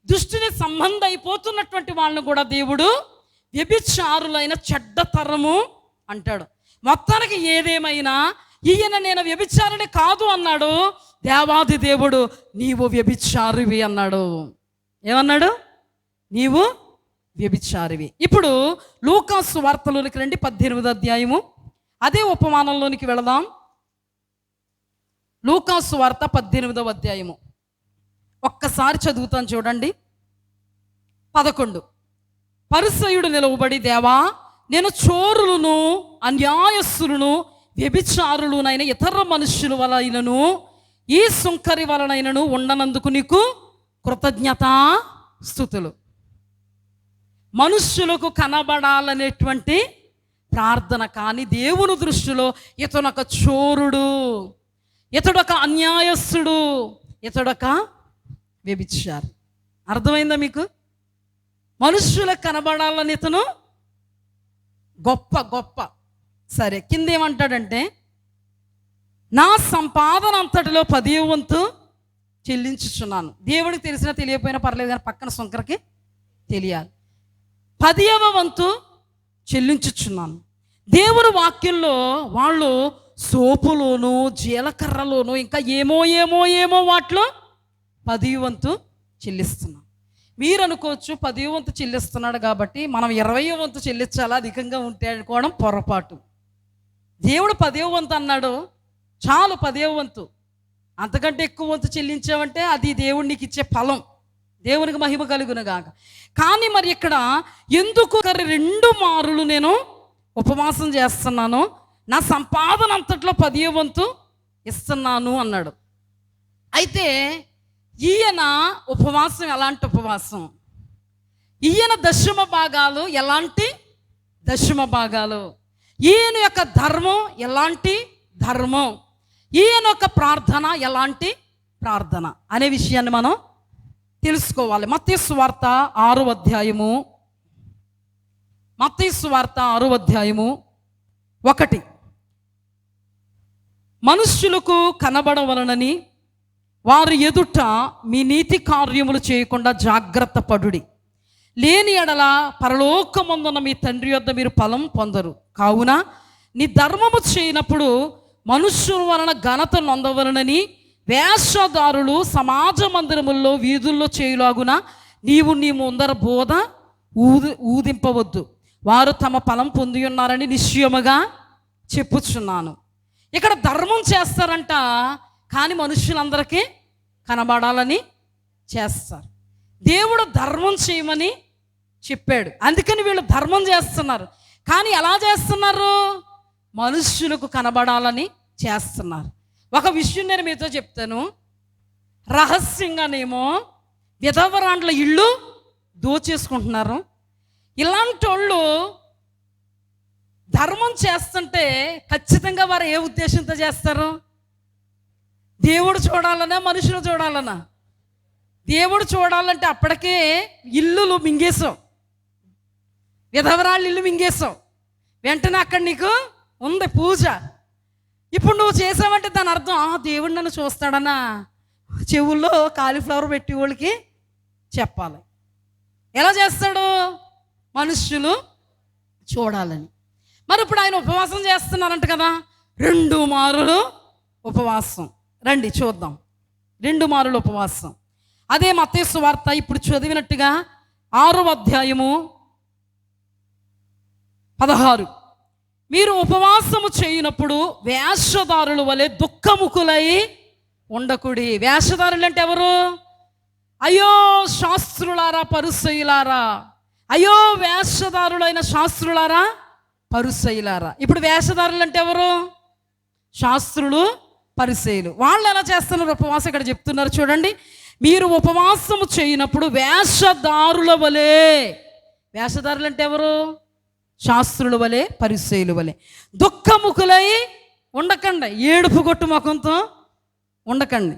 దుష్టుని సంబంధం అయిపోతున్నటువంటి వాళ్ళను కూడా దేవుడు వ్యభిచారులైన చెడ్డ తరము అంటాడు. మొత్తానికి ఏదేమైనా ఈయన నేను వ్యభిచారిని కాదు అన్నాడు. దేవాది దేవుడు నీవు వ్యభిచారివి అన్నాడు. ఏమన్నాడు? నీవు వ్యభిచారివి. ఇప్పుడు లూకాసు వార్తలోనికి రండి, 18వ అధ్యాయము. అదే ఉపమానంలోనికి వెళదాం. లూకాసు వార్త 18వ అధ్యాయము ఒక్కసారి చదువుతాను చూడండి. 11. పరిసయ్యుడు నిలవబడి, దేవా, నేను చోరులను, అన్యాయస్తులను, వ్యభిచారులునైన ఇతర మనుష్యుల వలనను ఈ సుంకరి వలనైనను ఉండనందుకు నీకు కృతజ్ఞతాస్తుతులు. మనుష్యులకు కనబడాలనేటువంటి ప్రార్థన, కానీ దేవుని దృష్టిలో ఇతనొక చోరుడు, ఇతడొక అన్యాయస్తుడు, ఇతడొక వ్యభిచారి. అర్థమైందా మీకు? మనుష్యులకు కనబడాలని ఇతను గొప్ప. సరే, కింద ఏమంటాడంటే, నా సంపాదన అంతటిలో 10వ వంతు చెల్లించుచున్నాను. దేవుడికి తెలిసినా తెలియకపోయినా పర్లేదు, కానీ పక్కన సుంకరకి తెలియాలి. 10వ వంతు చెల్లించుచున్నాను. దేవుని వాక్యంలో వాళ్ళు సోపులోను, జీలకర్రలోను, ఇంకా ఏమో వాటిలో 10వ వంతు చెల్లిస్తున్నాం. మీరు అనుకోవచ్చు 10వ వంతు చెల్లిస్తున్నాడు కాబట్టి మనం 20వ వంతు చెల్లించాలా, అధికంగా ఉంటే అనుకోవడం పొరపాటు. దేవుడు 10వ వంతు అన్నాడు, చాలు 10వ వంతు. అంతకంటే ఎక్కువ వంతు చెల్లించావంటే అది దేవుడు నీకు ఇచ్చే ఫలం, దేవునికి మహిమ కలుగునుగాక. కానీ మరి ఇక్కడ ఎందుకు 2 మారులు నేను ఉపవాసం చేస్తున్నాను, నా సంపాదన అంతట్లో 10వ వంతు ఇస్తున్నాను అన్నాడు. అయితే ఈయన ఉపవాసం ఎలాంటి ఉపవాసం? ఈయన దశమ భాగాలు ఎలాంటి దశమ భాగాలు? ఈయన యొక్క ధర్మం ఎలాంటి ధర్మం? ఈయన యొక్క ప్రార్థన ఎలాంటి ప్రార్థన అనే విషయాన్ని మనం తెలుసుకోవాలి. మత్తయి సువార్త 6వ అధ్యాయము, మత్తయి సువార్త 6వ అధ్యాయము 1. మనుష్యులకు కనబడవలనని వారి ఎదుట మీ నీతి కార్యములు చేయకుండా జాగ్రత్త పడుడి, లేని ఎడల పరలోకమందున మీ తండ్రి యొద్ద మీరు ఫలం పొందరు. కావున నీ ధర్మము చేయనప్పుడు మనుష్యుల వలన ఘనత నొందవలనని వేషధారులు సమాజ మందిరముల్లో వీధుల్లో చేయులాగున నీవు నీ ముందర బోధ ఊదింపవద్దు, వారు తమ ఫలం పొంది ఉన్నారని నిశ్చయముగా చెప్పుచున్నాను. ఇక్కడ ధర్మం చేస్తారంట, కానీ మనుషులందరికీ కనబడాలని చేస్తారు. దేవుడు ధర్మం చేయమని చెప్పాడు, అందుకని వీళ్ళు ధర్మం చేస్తున్నారు. కానీ ఎలా చేస్తున్నారు? మనుష్యులకు కనబడాలని చేస్తున్నారు. ఒక విషయం నేను మీతో చెప్తాను. రహస్యంగానేమో విధవరాండ్ల ఇళ్ళు దోచేసుకుంటున్నారు. ఇలాంటి వాళ్ళు ధర్మం చేస్తుంటే ఖచ్చితంగా వారు ఏ ఉద్దేశంతో చేస్తారు? దేవుడు చూడాలనా, మనుషులు చూడాలనా? దేవుడు చూడాలంటే అప్పటికే ఇల్లులు మింగేసాం, విధవరాళ్ళు ఇల్లు మింగేసావు, వెంటనే అక్కడ నీకు ఉంది పూజ. ఇప్పుడు నువ్వు చేసావంటే దాని అర్థం దేవుడు నన్ను చూస్తాడన్నా. చెవుల్లో కాలీఫ్లవర్ పెట్టి వాళ్ళకి చెప్పాలి. ఎలా చేస్తాడు? మనుష్యులు చూడాలని. మరి ఇప్పుడు ఆయన ఉపవాసం చేస్తున్నారంట కదా, 2 మారులు ఉపవాసం. రండి చూద్దాం, 2 మారులు ఉపవాసం. అదే మత్తయి సువార్త ఇప్పుడు చదివినట్టుగా 6వ అధ్యాయము 16. మీరు ఉపవాసము చేయనప్పుడు వేషధారుల వలె దుఃఖముఖులై ఉండకుడి. వేషధారులు అంటే ఎవరు? అయ్యో శాస్త్రులారా, పరిసయ్యులారా, అయ్యో వేషధారులైన శాస్త్రులారా, పరిసయ్యులారా. ఇప్పుడు వేషధారులు అంటే ఎవరు? శాస్త్రులు, పరిసయ్యులు. వాళ్ళు ఎలా చేస్తున్నారు ఉపవాసం? ఇక్కడ చెప్తున్నారు చూడండి. మీరు ఉపవాసము చేయనప్పుడు వేషధారుల వలె. వేషధారులు అంటే ఎవరు? శాస్త్రుల వలె, పరిసయ్యుల వలె దుఃఖముఖులై ఉండకండి, ఏడుపు కొట్టు ముఖంతో ఉండకండి.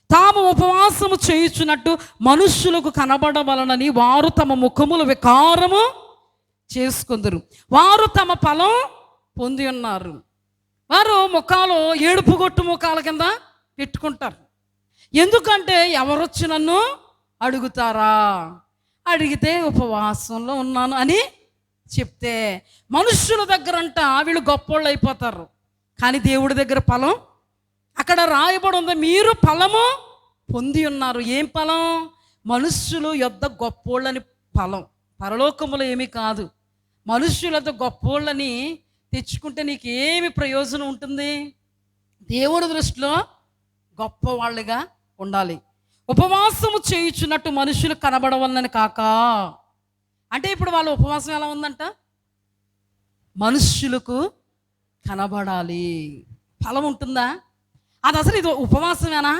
తాము ఉపవాసము చేయుచున్నట్టు మనుష్యులకు కనబడవలనని వారు తమ ముఖములు వికారము చేసుకుందరు. వారు తమ ఫలం పొంది ఉన్నారు. వారు ముఖాలు ఏడుపు కొట్టు ముఖాల కింద పెట్టుకుంటారు. ఎందుకంటే ఎవరొచ్చి నన్ను అడుగుతారా, అడిగితే ఉపవాసంలో ఉన్నాను అని చెప్తే. మనుష్యుల దగ్గరంట వీళ్ళు గొప్పోళ్ళు అయిపోతారు, కానీ దేవుడి దగ్గర ఫలం అక్కడ రాయబడి ఉంది. మీరు ఫలము పొంది ఉన్నారు. ఏం ఫలం? మనుష్యులు యొద్ద గొప్పోళ్ళని ఫలం. పరలోకములో ఏమీ కాదు. మనుష్యుల యొద్ద గొప్పోళ్ళని తెచ్చుకుంటే నీకు ఏమి ప్రయోజనం ఉంటుంది? దేవుడి దృష్టిలో గొప్పవాళ్ళుగా ఉండాలి. ఉపవాసము చేయుచున్నట్టు మనుషులు కనబడవలనని కాక. అంటే ఇప్పుడు వాళ్ళ ఉపవాసం ఎలా ఉందంట? మనుష్యులకు కనబడాలి. ఫలం ఉంటుందా? అది అసలు ఇది ఉపవాసమేనా?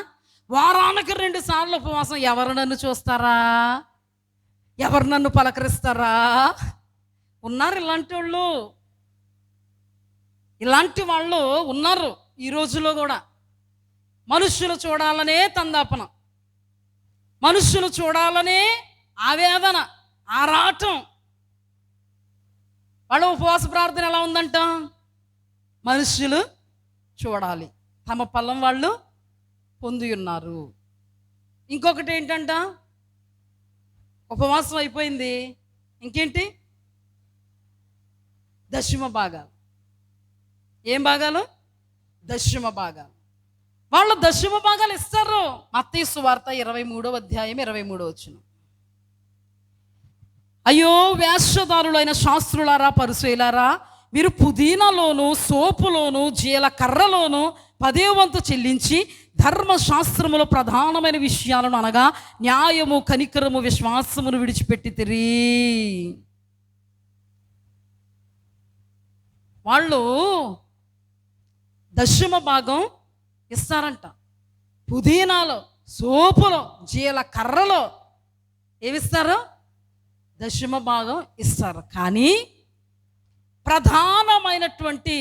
వారానికి 2 సార్లు ఉపవాసం. ఎవరు నన్ను చూస్తారా, ఎవరు నన్ను పలకరిస్తారా? ఉన్నారు ఇలాంటి వాళ్ళు, ఇలాంటి వాళ్ళు ఉన్నారు ఈ రోజులో కూడా. మనుష్యులు చూడాలనే తందాపన, మనుష్యులు చూడాలనే ఆవేదన, ఆరాటం. వాళ్ళ ఉపవాస ప్రార్థన ఎలా ఉందంట? మనుష్యులు చూడాలి, తమ ఫలం వాళ్ళు పొంది ఉన్నారు. ఇంకొకటి ఏంటంట? ఉపవాసం అయిపోయింది, ఇంకేంటి? దశమ భాగాలు. ఏం భాగాలు? దశమ భాగాలు. వాళ్ళు దశమ భాగాలు ఇస్తారు. మత్తయి సువార్త 23వ అధ్యాయం 23వ వచనం. అయ్యో వేషధారులైన శాస్త్రులారా, పరిసయ్యులారా, మీరు పుదీనాలోను, సోపులోను, జీలకర్రలోను 10వ వంతు చెల్లించి ధర్మశాస్త్రములో ప్రధానమైన విషయాలను అనగా న్యాయము, కనికరము, విశ్వాసమును విడిచిపెట్టితిరి. వాళ్ళు దశమ భాగం ఇస్తారంట. పుదీనాలో, సోపులో, జీలకర్రలో ఏమిస్తారు? దశమ భాగం ఇస్తారు. కానీ ప్రధానమైనటువంటి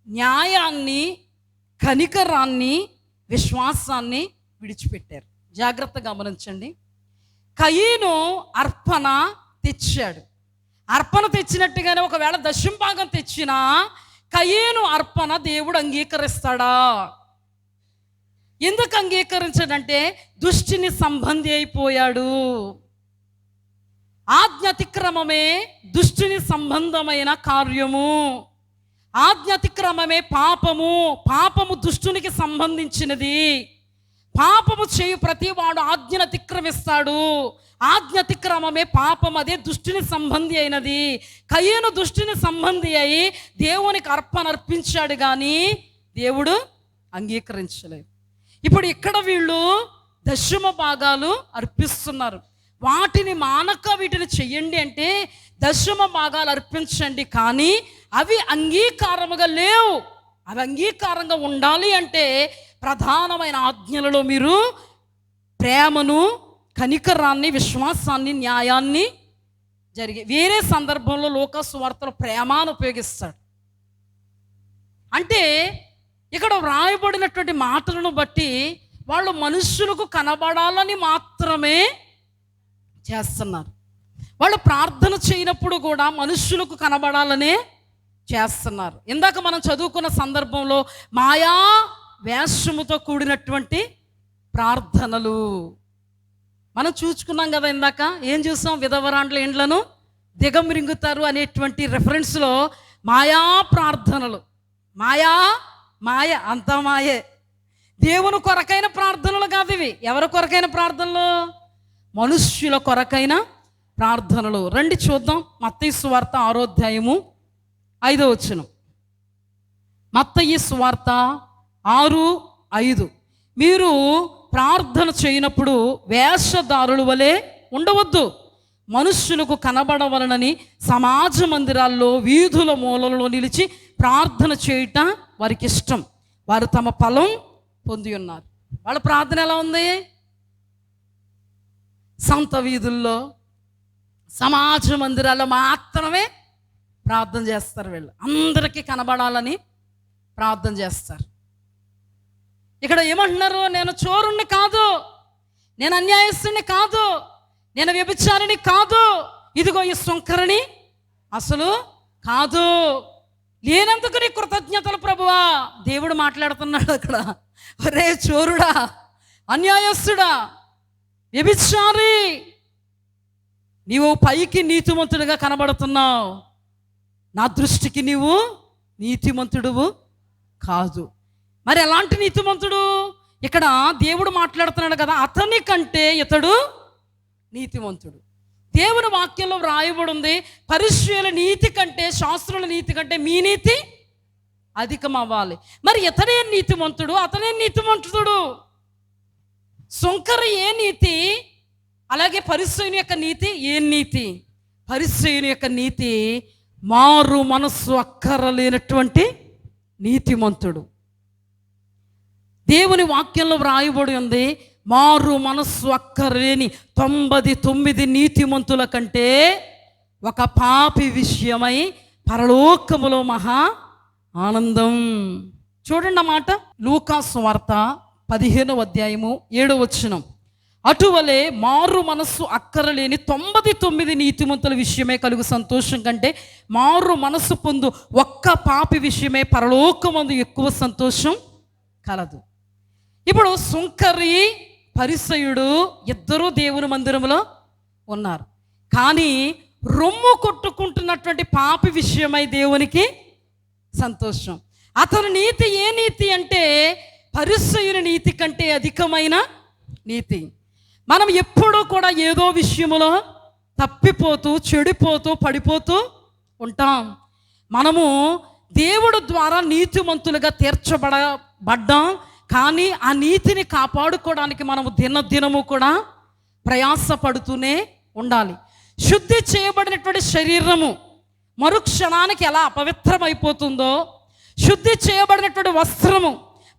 న్యాయాన్ని, కనికరాన్ని, విశ్వాసాన్ని విడిచిపెట్టారు. జాగ్రత్తగా గమనించండి. కయీను అర్పణ తెచ్చాడు. అర్పణ తెచ్చినట్టుగానే ఒకవేళ దశమ భాగం తెచ్చినా కయీను అర్పణ దేవుడు అంగీకరిస్తాడా? ఎందుకు అంగీకరించాడంటే దుష్టిని సంబంధి అయిపోయాడు. ఆజ్ఞాతిక్రమమే దుష్టిని సంబంధమైన కార్యము. ఆజ్ఞాతిక్రమమే పాపము. పాపము దుష్టునికి సంబంధించినది. పాపము చేయు ప్రతివాడు ఆజ్ఞను అతిక్రమిస్తాడు. ఆజ్ఞాతిక్రమమే పాపం, అదే దుష్టిని సంబంధి అయినది. కయీను దుష్టిని సంబంధి అయి దేవునికి అర్పణ అర్పించాడు, కానీ దేవుడు అంగీకరించలేదు. ఇప్పుడు ఇక్కడ వీళ్ళు దశమ భాగాలు అర్పిస్తున్నారు. వాటిని మానక వీటిని చెయ్యండి అంటే దశమ భాగాలు అర్పించండి, కానీ అవి అంగీకారముగా లేవు. అవి అంగీకారంగా ఉండాలి అంటే ప్రధానమైన ఆజ్ఞలలో మీరు ప్రేమను, కనికరాన్ని, విశ్వాసాన్ని, న్యాయాన్ని జరిగే. వేరే సందర్భంలో లోకా సువార్తలో ప్రేమను ఉపయోగిస్తాడు. అంటే ఇక్కడ వ్రాయబడినటువంటి మాటలను బట్టి వాళ్ళు మనుష్యులకు కనబడాలని మాత్రమే చేస్తున్నారు. వాళ్ళు ప్రార్థన చేయనప్పుడు కూడా మనుష్యులకు కనబడాలనే చేస్తున్నారు. ఇందాక మనం చదువుకున్న సందర్భంలో మాయా వేషముతో కూడినటువంటి ప్రార్థనలు మనం చూసుకున్నాం కదా. ఇందాక ఏం చూసాం? విధవరాండ్ల ఇండ్లను దిగమిరింగుతారు అనేటువంటి రెఫరెన్స్లో మాయా ప్రార్థనలు, మాయ అంతా మాయే. దేవుని కొరకైన ప్రార్థనలు కాదు ఇవి. ఎవరి కొరకైన ప్రార్థనలు? మనుష్యుల కొరకైన ప్రార్థనలు. రండి చూద్దాం. మత్తయి సువార్త 6వ అధ్యాయము 5వ వచనం. మత్తయి సువార్త 6:5. మీరు ప్రార్థన చేయనప్పుడు వేషధారుల వలె ఉండవద్దు, మనుష్యులకు కనబడవలనని సమాజ మందిరాల్లో వీధుల మూలలో నిలిచి ప్రార్థన చేయటం వారికి ఇష్టం. వారు తమ ఫలం పొంది ఉన్నారు. వాళ్ళ ప్రార్థన ఎలా ఉంది? సంత వీధుల్లో, సమాజ మందిరాల్లో మాత్రమే ప్రార్థన చేస్తారు. వీళ్ళు అందరికీ కనబడాలని ప్రార్థన చేస్తారు. ఇక్కడ ఏమంటున్నారు? నేను చోరుణ్ణి కాదు, నేను అన్యాయస్తుని కాదు, నేను వ్యభిచారిని కాదు, ఇదిగో ఈ సుంకరిని అసలు కాదు, లేనందుకు నీ కృతజ్ఞతలు ప్రభువా. దేవుడు మాట్లాడుతున్నాడు అక్కడ. ఒరే చోరుడా, అన్యాయస్తుడా, వ్యభిచారి, నీవు పైకి నీతిమంతుడిగా కనబడుతున్నావు, నా దృష్టికి నీవు నీతిమంతుడువు కాదు. మరి ఎలాంటి నీతిమంతుడు? ఇక్కడ దేవుడు మాట్లాడుతున్నాడు కదా, అతని కంటే ఇతడు నీతిమంతుడు. దేవుని వాక్యంలో వ్రాయబడి ఉంది, పరిశీల నీతి కంటే, శాస్త్రుల నీతి కంటే మీ నీతి అధికం అవ్వాలి. మరి ఇతడే నీతిమంతుడు, అతనే నీతిమంతుడు. సుంకరి ఏ నీతి, అలాగే పరిసయ్యుని యొక్క నీతి ఏ నీతి? పరిసయ్యుని యొక్క నీతి మారు మనస్సు అక్కరలేనటువంటి నీతిమంతుడు. దేవుని వాక్యంలో వ్రాయబడి ఉంది, మారు మనస్సు అక్కర్లేని 99 నీతిమంతుల కంటే ఒక పాపి విషయమై పరలోకములో మహా ఆనందం. చూడండి అన్నమాట. లూకా సువార్త 15వ అధ్యాయము 7వ వచనం. అటువలే మారు మనస్సు అక్కరలేని 99 నీతిమంతుల విషయమే కలుగు సంతోషం కంటే మారు మనస్సు పొందు ఒక్క పాపి విషయమే పరలోకమందు ఎక్కువ సంతోషం కలదు. ఇప్పుడు సుంకరి, పరిసయుడు ఇద్దరూ దేవుని మందిరంలో ఉన్నారు. కానీ రొమ్ము కొట్టుకుంటున్నటువంటి పాపి విషయమై దేవునికి సంతోషం. అతని నీతి ఏ నీతి అంటే పరిసయుని నీతి కంటే అధికమైన నీతి. మనం ఎప్పుడూ కూడా ఏదో విషయంలో తప్పిపోతూ, చెడిపోతూ, పడిపోతూ ఉంటాం. మనము దేవుడు ద్వారా నీతిమంతులుగా తీర్చబడ్డాం. కానీ ఆ నీతిని కాపాడుకోవడానికి మనము దినదినము కూడా ప్రయాసపడుతూనే ఉండాలి. శుద్ధి చేయబడినటువంటి శరీరము మరుక్షణానికి ఎలా అపవిత్రమైపోతుందో, శుద్ధి చేయబడినటువంటి వస్త్రము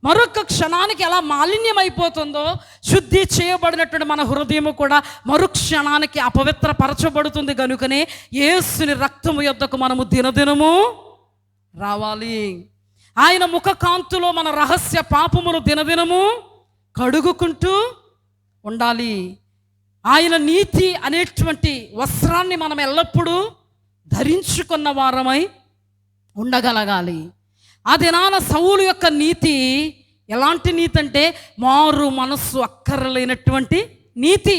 మరొక క్షణానికి ఎలా మాలిన్యమైపోతుందో, శుద్ధి చేయబడినటువంటి మన హృదయము కూడా మరుక్షణానికి అపవిత్రపరచబడుతుంది. కనుకనే యేసుని రక్తము యొద్దకు మనము దినదినము రావాలి. ఆయన ముఖకాంతులో మన రహస్య పాపములు దినదినము కడుగుకుంటూ ఉండాలి. ఆయన నీతి అనేటువంటి వస్త్రాన్ని మనం ఎల్లప్పుడూ ధరించుకున్న వారమై ఉండగలగాలి. ఆ దినాన సౌలు యొక్క నీతి ఎలాంటి నీతి అంటే మారు మనస్సు అక్కరలేనటువంటి నీతి.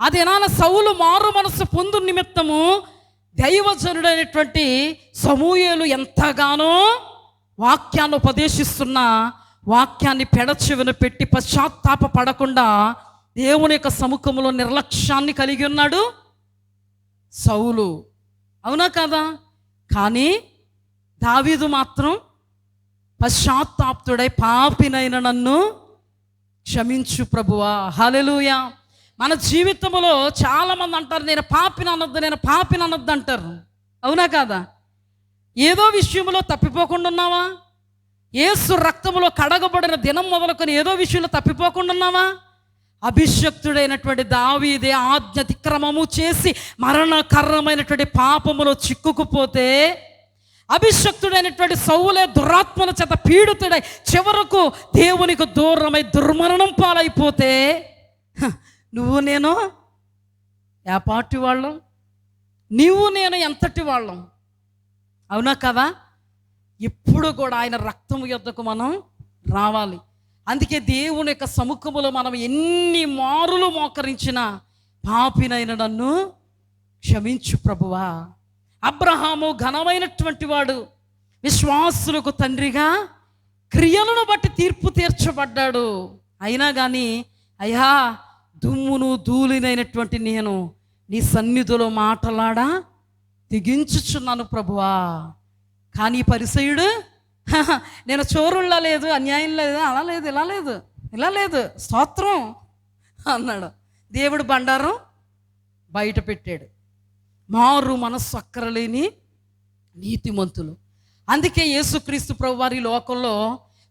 ఆ దినాన సౌలు మారు మనస్సు పొందు నిమిత్తము దైవజనుడైనటువంటి సమూయేలు ఎంతగానో వాక్యాన్ని ఉపదేశిస్తున్న వాక్యాన్ని పెడచెవిన పెట్టి పశ్చాత్తాప పడకుండా దేవుని యొక్క సముఖంలో నిర్లక్ష్యాన్ని కలిగి ఉన్నాడు సౌలు. అవునా కదా? కానీ దావీదు మాత్రం పశ్చాత్తాప్తుడై పాపినైన నన్ను క్షమించు ప్రభువా. హల్లెలూయా. మన జీవితంలో చాలామంది అంటారు, నేను పాపిని అనొద్దు అంటారు. అవునా కాదా? ఏదో విషయంలో తప్పిపోకుండా ఉన్నావా? యేసు రక్తములో కడగబడిన దినం మొదలుకొని ఏదో విషయంలో తప్పిపోకుండా ఉన్నావా? అభిషక్తుడైనటువంటి దావీదే ఆజ్ఞ అతిక్రమము చేసి మరణకరమైనటువంటి పాపములో చిక్కుకుపోతే, అభిషక్తుడైనటువంటి సౌలే దురాత్మల చేత పీడితుడై చివరకు దేవునికి దూరమై దుర్మరణం పాలైపోతే, నువ్వు నేను ఏ పార్టీ వాళ్ళం? నీవు నేను ఎంతటి వాళ్ళం, అవునా కదా? ఎప్పుడు కూడా ఆయన రక్తము యొద్దకు మనం రావాలి. అందుకే దేవుని యొక్క సముఖములో మనం ఎన్ని మారులు మోకరించినా పాపినైన నన్ను క్షమించు ప్రభువా. అబ్రహాము ఘనమైనటువంటి వాడు, విశ్వాసులకు తండ్రిగా క్రియలను బట్టి తీర్పు తీర్చబడ్డాడు. అయినా కానీ అయ్యా, దుమ్మును ధూళినైనటువంటి నేను నీ సన్నిధిలో మాటలాడా తెగించుచున్నాను ప్రభువా. కానీ పరిసయుడు నేను చోరుల్లా లేదు, అన్యాయం లేదు, అలా లేదు, ఇలా లేదు, ఇలా లేదు, స్తోత్రం అన్నాడు. దేవుడు బండారం బయట పెట్టాడు. మారు మనస్సు అక్కరలేని నీతిమంతులు. అందుకే యేసుక్రీస్తు ప్రభు వారి లోకంలో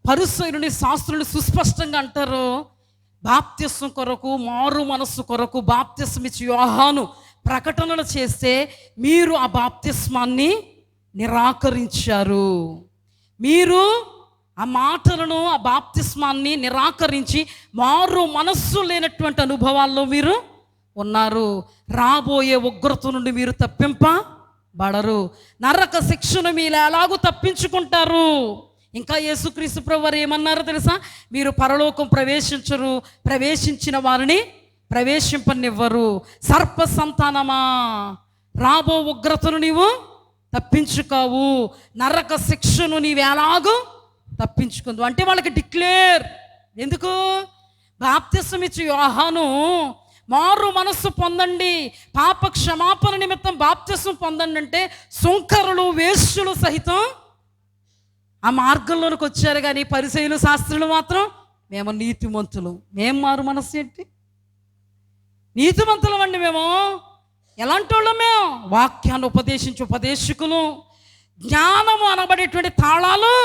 పరిసయ్యుని శాస్త్రులు సుస్పష్టంగా అంటారు, బాప్తిస్మం కొరకు, మారు మనస్సు కొరకు బాప్తిస్మం ఇచ్చి యోహాను ప్రకటనలు చేస్తే మీరు ఆ బాప్తిస్మాన్ని నిరాకరించారు. మీరు ఆ మాటలను, ఆ బాప్తిస్మాన్ని నిరాకరించి మారు మనస్సు లేనటువంటి అనుభవాల్లో మీరు ఉన్నారు. రాబోయే ఉగ్రత నుండి మీరు తప్పింపబడరు. నరక శిక్షను మీరు ఎలాగూ తప్పించుకుంటారు. ఇంకా యేసుక్రీస్తు ప్రభు వారు ఏమన్నారో తెలుసా? మీరు పరలోకం ప్రవేశించరు, ప్రవేశించిన వారిని ప్రవేశింపనివ్వరు. సర్ప సంతానమా, రాబో ఉగ్రతను నీవు తప్పించుకోవు, నరక శిక్షను నీవు ఎలాగూ తప్పించుకుందు అంటే వాళ్ళకి డిక్లేర్. ఎందుకు? బాప్తిస్మం ఇచ్చి యోహాను మారు మనస్సు పొందండి, పాప క్షమాపణ నిమిత్తం బాప్తిస్మం పొందండి అంటే సుంకరులు, వేశ్యులు సహితం ఆ మార్గంలోనికి వచ్చారు. కానీ పరిసయ్యులు, శాస్త్రులు మాత్రం మేము నీతిమంతులు. మేము మారు మనస్సు ఏంటి? నీతిమంతులం అండి మేము. ఎలాంటి వాళ్ళం మేము? వాక్యాన్ని ఉపదేశించి ఉపదేశకులు, జ్ఞానము అనబడేటువంటి తాళాలు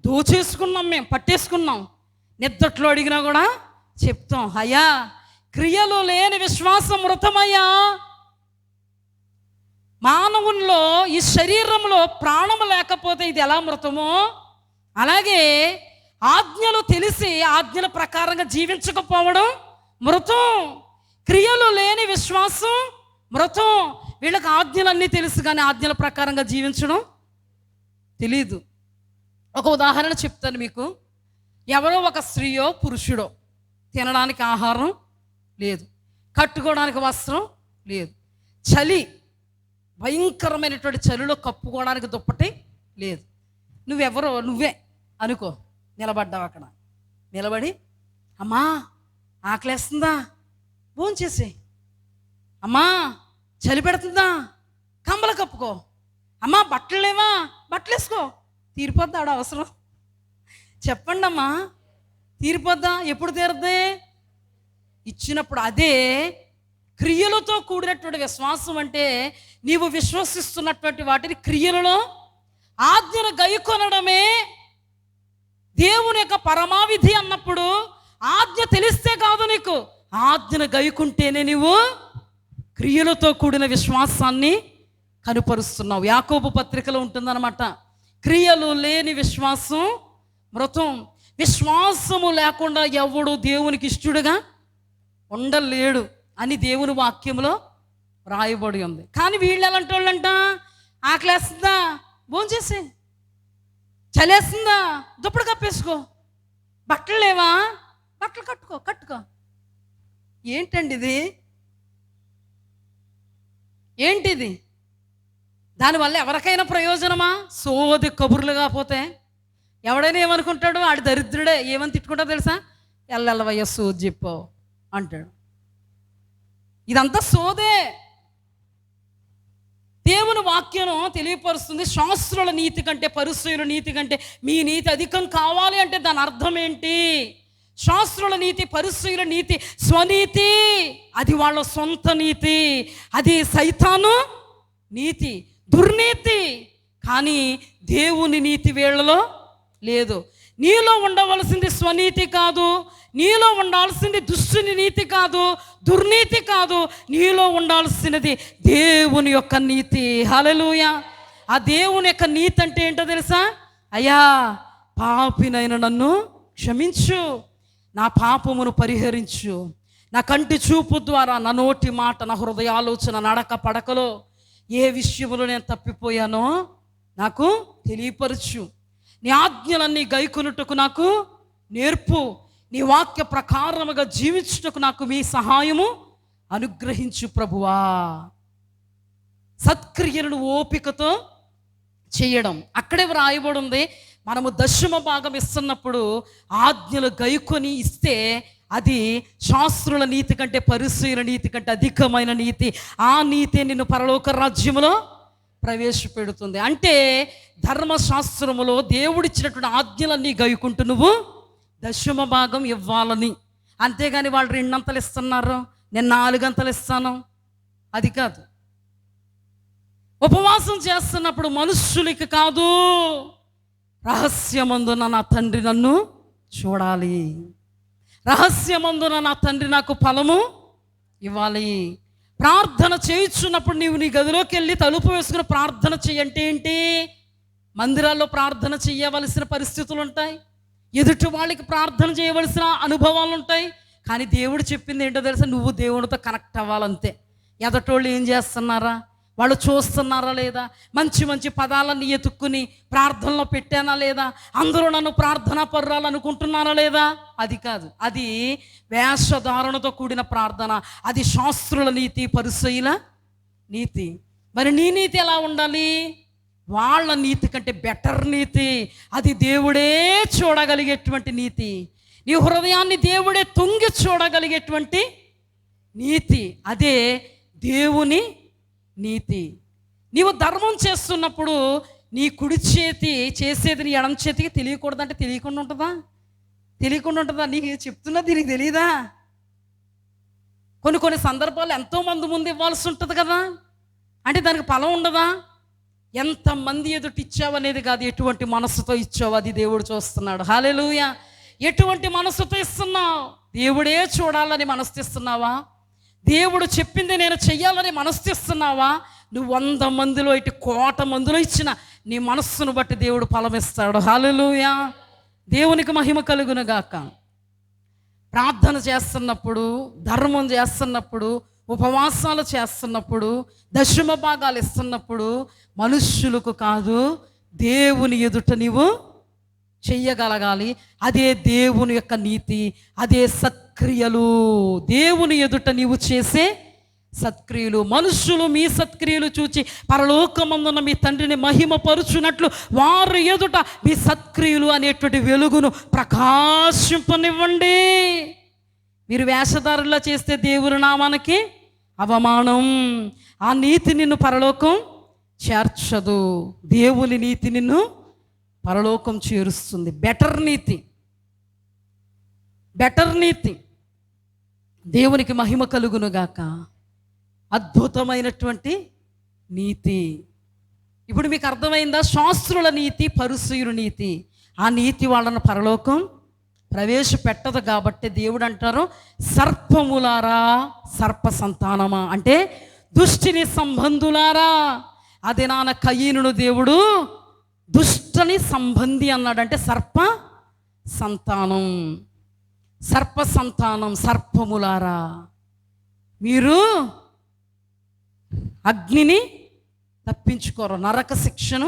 దోచేసుకున్నాం, మేము పట్టేసుకున్నాం. నిద్దట్లో అడిగినా కూడా చెప్తాం, అయ్యా క్రియలు లేని విశ్వాసం మృతమయ్యా. మానవుల్లో ఈ శరీరంలో ప్రాణము లేకపోతే ఇది ఎలా మృతమో, అలాగే ఆజ్ఞలు తెలిసి ఆజ్ఞల ప్రకారంగా జీవించకపోవడం మృతం. క్రియలు లేని విశ్వాసం మృతం. వీళ్ళకి ఆజ్ఞలన్నీ తెలుసు కానీ ఆజ్ఞల ప్రకారంగా జీవించడం తెలీదు. ఒక ఉదాహరణ చెప్తాను మీకు. ఎవరో ఒక స్త్రీయో పురుషుడో తినడానికి ఆహారం లేదు, కట్టుకోవడానికి వస్త్రం లేదు, చలి, భయంకరమైనటువంటి చలిలో కప్పుకోవడానికి దుప్పటి లేదు. నువ్వెవరో నువ్వే అనుకో, నిలబడ్డావు అక్కడ. నిలబడి, అమ్మా ఆకలేస్తుందా, భోంచేసే. అమ్మా చలి పెడుతుందా, కంబల కప్పుకో. అమ్మా బట్టలు లేవా, బట్టలు వేసుకో. తీరిపోద్దా ఆడ అవసరం? చెప్పండి అమ్మా, తీరిపోద్దా? ఎప్పుడు తీరద్దే? ఇచ్చినప్పుడు. అదే క్రియలతో కూడినటువంటి విశ్వాసం అంటే నీవు విశ్వసిస్తున్నటువంటి వాటిని క్రియలలో ఆజ్ఞను గైకొనడమే దేవుని యొక్క పరమావిధి అన్నప్పుడు ఆజ్ఞ తెలిస్తే కాదు, నీకు ఆజ్ఞను గైకుంటేనే నీవు క్రియలతో కూడిన విశ్వాసాన్ని కనుపరుస్తున్నావు. యాకోబు పత్రికలో ఉంటుందన్నమాట, క్రియలు లేని విశ్వాసం మృతం. విశ్వాసము లేకుండా ఎవడు దేవునికి ఇష్టడుగా ఉండలేడు అని దేవుని వాక్యంలో రాయబడి ఉంది. కానీ వీళ్ళు ఎలాంటి వాళ్ళంట? ఆకలేస్తుందా, భోంచేసే. చలేస్తుందా, దుప్పటి కప్పేసుకో. బట్టలు లేవా, బట్టలు కట్టుకో. ఏంటండి ఇది? ఏంటిది? దానివల్ల ఎవరికైనా ప్రయోజనమా? సోది కబుర్లు కాకపోతే ఎవడైనా ఏమనుకుంటాడు? ఆడి దరిద్రుడే. ఏమని తిట్టుకుంటా తెలుసా? ఎల్లవయ్య సోది చెప్పు అంటాడు. ఇదంతా సోదే. దేవుని వాక్యం తెలియపరుస్తుంది, శాస్త్రుల నీతి కంటే, పరిసయ్యుల నీతి కంటే మీ నీతి అధికం కావాలి అంటే దాని అర్థం ఏంటి? శాస్త్రుల నీతి, పరిసయ్యుల నీతి స్వనీతి, అది వాళ్ళ సొంత నీతి, అది సైతాను నీతి, దుర్నీతి. కానీ దేవుని నీతి వీళ్ళలో లేదు. నీలో ఉండవలసింది స్వనీతి కాదు, నీలో ఉండాల్సింది దుష్టుని నీతి కాదు, దుర్నీతి కాదు, నీలో ఉండాల్సినది దేవుని యొక్క నీతి. హల్లెలూయా. ఆ దేవుని యొక్క నీతి అంటే ఏంటో తెలుసా? అయ్యా పాపినైన నన్ను క్షమించు, నా పాపమును పరిహరించు, నా కంటి చూపు ద్వారా, నా నోటి మాట, నా హృదయ ఆలోచన, నడక పడకలో ఏ విషయంలో నేను తప్పిపోయానో నాకు తెలియపరచు. నీ ఆజ్ఞలన్నీ గైకొనుటకు నాకు నేర్పు. నీ వాక్య ప్రకారముగా జీవించుటకు నాకు మీ సహాయము అనుగ్రహించు ప్రభువా. సత్క్రియలను ఓపికతో చేయడం. అక్కడే వ్రాయబడి ఉంది, మనము దశమ భాగం ఇస్తున్నప్పుడు ఆజ్ఞలు గైకొని ఇస్తే అది శాస్త్రుల నీతి కంటే పరిసయ్యుల నీతి కంటే అధికమైన నీతి. ఆ నీతి నిన్ను పరలోక రాజ్యములో ప్రవేశపెడుతుంది. అంటే ధర్మశాస్త్రములో దేవుడిచ్చినటువంటి ఆజ్ఞలన్నీ గైకుంటూ నువ్వు దశమ భాగం ఇవ్వాలని. అంతేగాని వాళ్ళు 2 అంతలు ఇస్తున్నారు, నేను 4 అంతలు ఇస్తాను, అది కాదు. ఉపవాసం చేస్తున్నప్పుడు మనుష్యులకి కాదు, రహస్యమందున నా తండ్రి నన్ను చూడాలి, రహస్యమందున నా తండ్రి నాకు ఫలము ఇవ్వాలి. ప్రార్థన చేయించున్నప్పుడు నీవు నీ గదిలోకి వెళ్ళి తలుపు వేసుకుని ప్రార్థన చెయ్యంటే ఏంటి? మందిరాల్లో ప్రార్థన చేయవలసిన పరిస్థితులు ఉంటాయి, ఎదుటి వాళ్ళకి ప్రార్థన చేయవలసిన అనుభవాలు ఉంటాయి. కానీ దేవుడు చెప్పింది ఏంటో తెలుసా? నువ్వు దేవుడితో కనెక్ట్ అవ్వాలంతే. ఎదటోళ్ళు ఏం చేస్తున్నారా, వాళ్ళు చూస్తున్నారా లేదా, మంచి మంచి పదాలన్నీ ఎతుక్కుని ప్రార్థనలో పెట్టానా లేదా, అందరూ నన్ను ప్రార్థనా పర్రాలు అనుకుంటున్నారా లేదా, అది కాదు. అది వేషధారణతో కూడిన ప్రార్థన. అది శాస్త్రుల నీతి, పరిసయ్యుల నీతి. మరి నీ నీతి ఎలా ఉండాలి? వాళ్ళ నీతి కంటే బెటర్ నీతి. అది దేవుడే చూడగలిగేటువంటి నీతి. నీ హృదయాన్ని దేవుడే తొంగి చూడగలిగేటువంటి నీతి. అదే దేవుని నీతి. నీవు ధర్మం చేస్తున్నప్పుడు నీ కుడి చేతి చేసేది నీ ఎడమ చేతికి తెలియకూడదంటే తెలియకుండా ఉంటుందా? తెలియకుండా ఉంటుందా? నీకు చెప్తున్నది నీకు తెలియదా? కొన్ని సందర్భాలు ఎంతోమంది ముందు ఇవ్వాల్సి ఉంటుంది కదా, అంటే దానికి ఫలం ఉండదా? ఎంతమంది ఎదుటి ఇచ్చావు అనేది కాదు, ఎటువంటి మనసుతో ఇచ్చావు అది దేవుడు చూస్తున్నాడు. హల్లెలూయా. ఎటువంటి మనసుతో ఇస్తున్నావు? దేవుడే చూడాలని మనసు ఇస్తున్నావా? దేవుడు చెప్పింది నేను చెయ్యాలని మనసు ఇస్తున్నావా? నువ్వు 100 మందిలో ఇటు 1,000 మందిలో ఇచ్చిన నీ మనస్సును బట్టి దేవుడు ఫలం ఇస్తాడు. హల్లెలూయా. దేవునికి మహిమ కలుగును గాక. ప్రార్థన చేస్తున్నప్పుడు, ధర్మం చేస్తున్నప్పుడు, ఉపవాసాలు చేస్తున్నప్పుడు, దశమ భాగాలు ఇస్తున్నప్పుడు మనుష్యులకు కాదు, దేవుని ఎదుట నీవు చెయ్యగలగాలి. అదే దేవుని యొక్క నీతి, అదే సత్క్రియలు. దేవుని ఎదుట నీవు చేసే సత్క్రియలు. మనుష్యులు మీ సత్క్రియలు చూచి పరలోకమందున్న మీ తండ్రిని మహిమపరుచున్నట్లు వారు ఎదుట మీ సత్క్రియలు అనేటువంటి వెలుగును ప్రకాశింపనివ్వండి. మీరు వేషధారులా చేస్తే దేవుని నామానికి అవమానం. ఆ నీతి నిన్ను పరలోకం చేర్చదు. దేవుని నీతి నిన్ను పరలోకం చేరుస్తుంది. బెటర్ నీతి, బెటర్ నీతి. దేవునికి మహిమ కలుగునుగాక. అద్భుతమైనటువంటి నీతి. ఇప్పుడు మీకు అర్థమైందా? శాస్త్రుల నీతి, పరిసయ్యుల నీతి. ఆ నీతి వాళ్ళను పరలోకం ప్రవేశపెట్టదు. కాబట్టి దేవుడు అంటారు, సర్పములారా, సర్ప సంతానమా, అంటే దుష్టిని సంబంధులారా. అది నాన్న కయీనును దేవుడు దుష్టని సంబంధి అన్నాడు. అంటే సర్ప సంతానం, సర్ప సంతానం, సర్పములారా, మీరు అగ్నిని తప్పించుకోరు, నరక శిక్షను.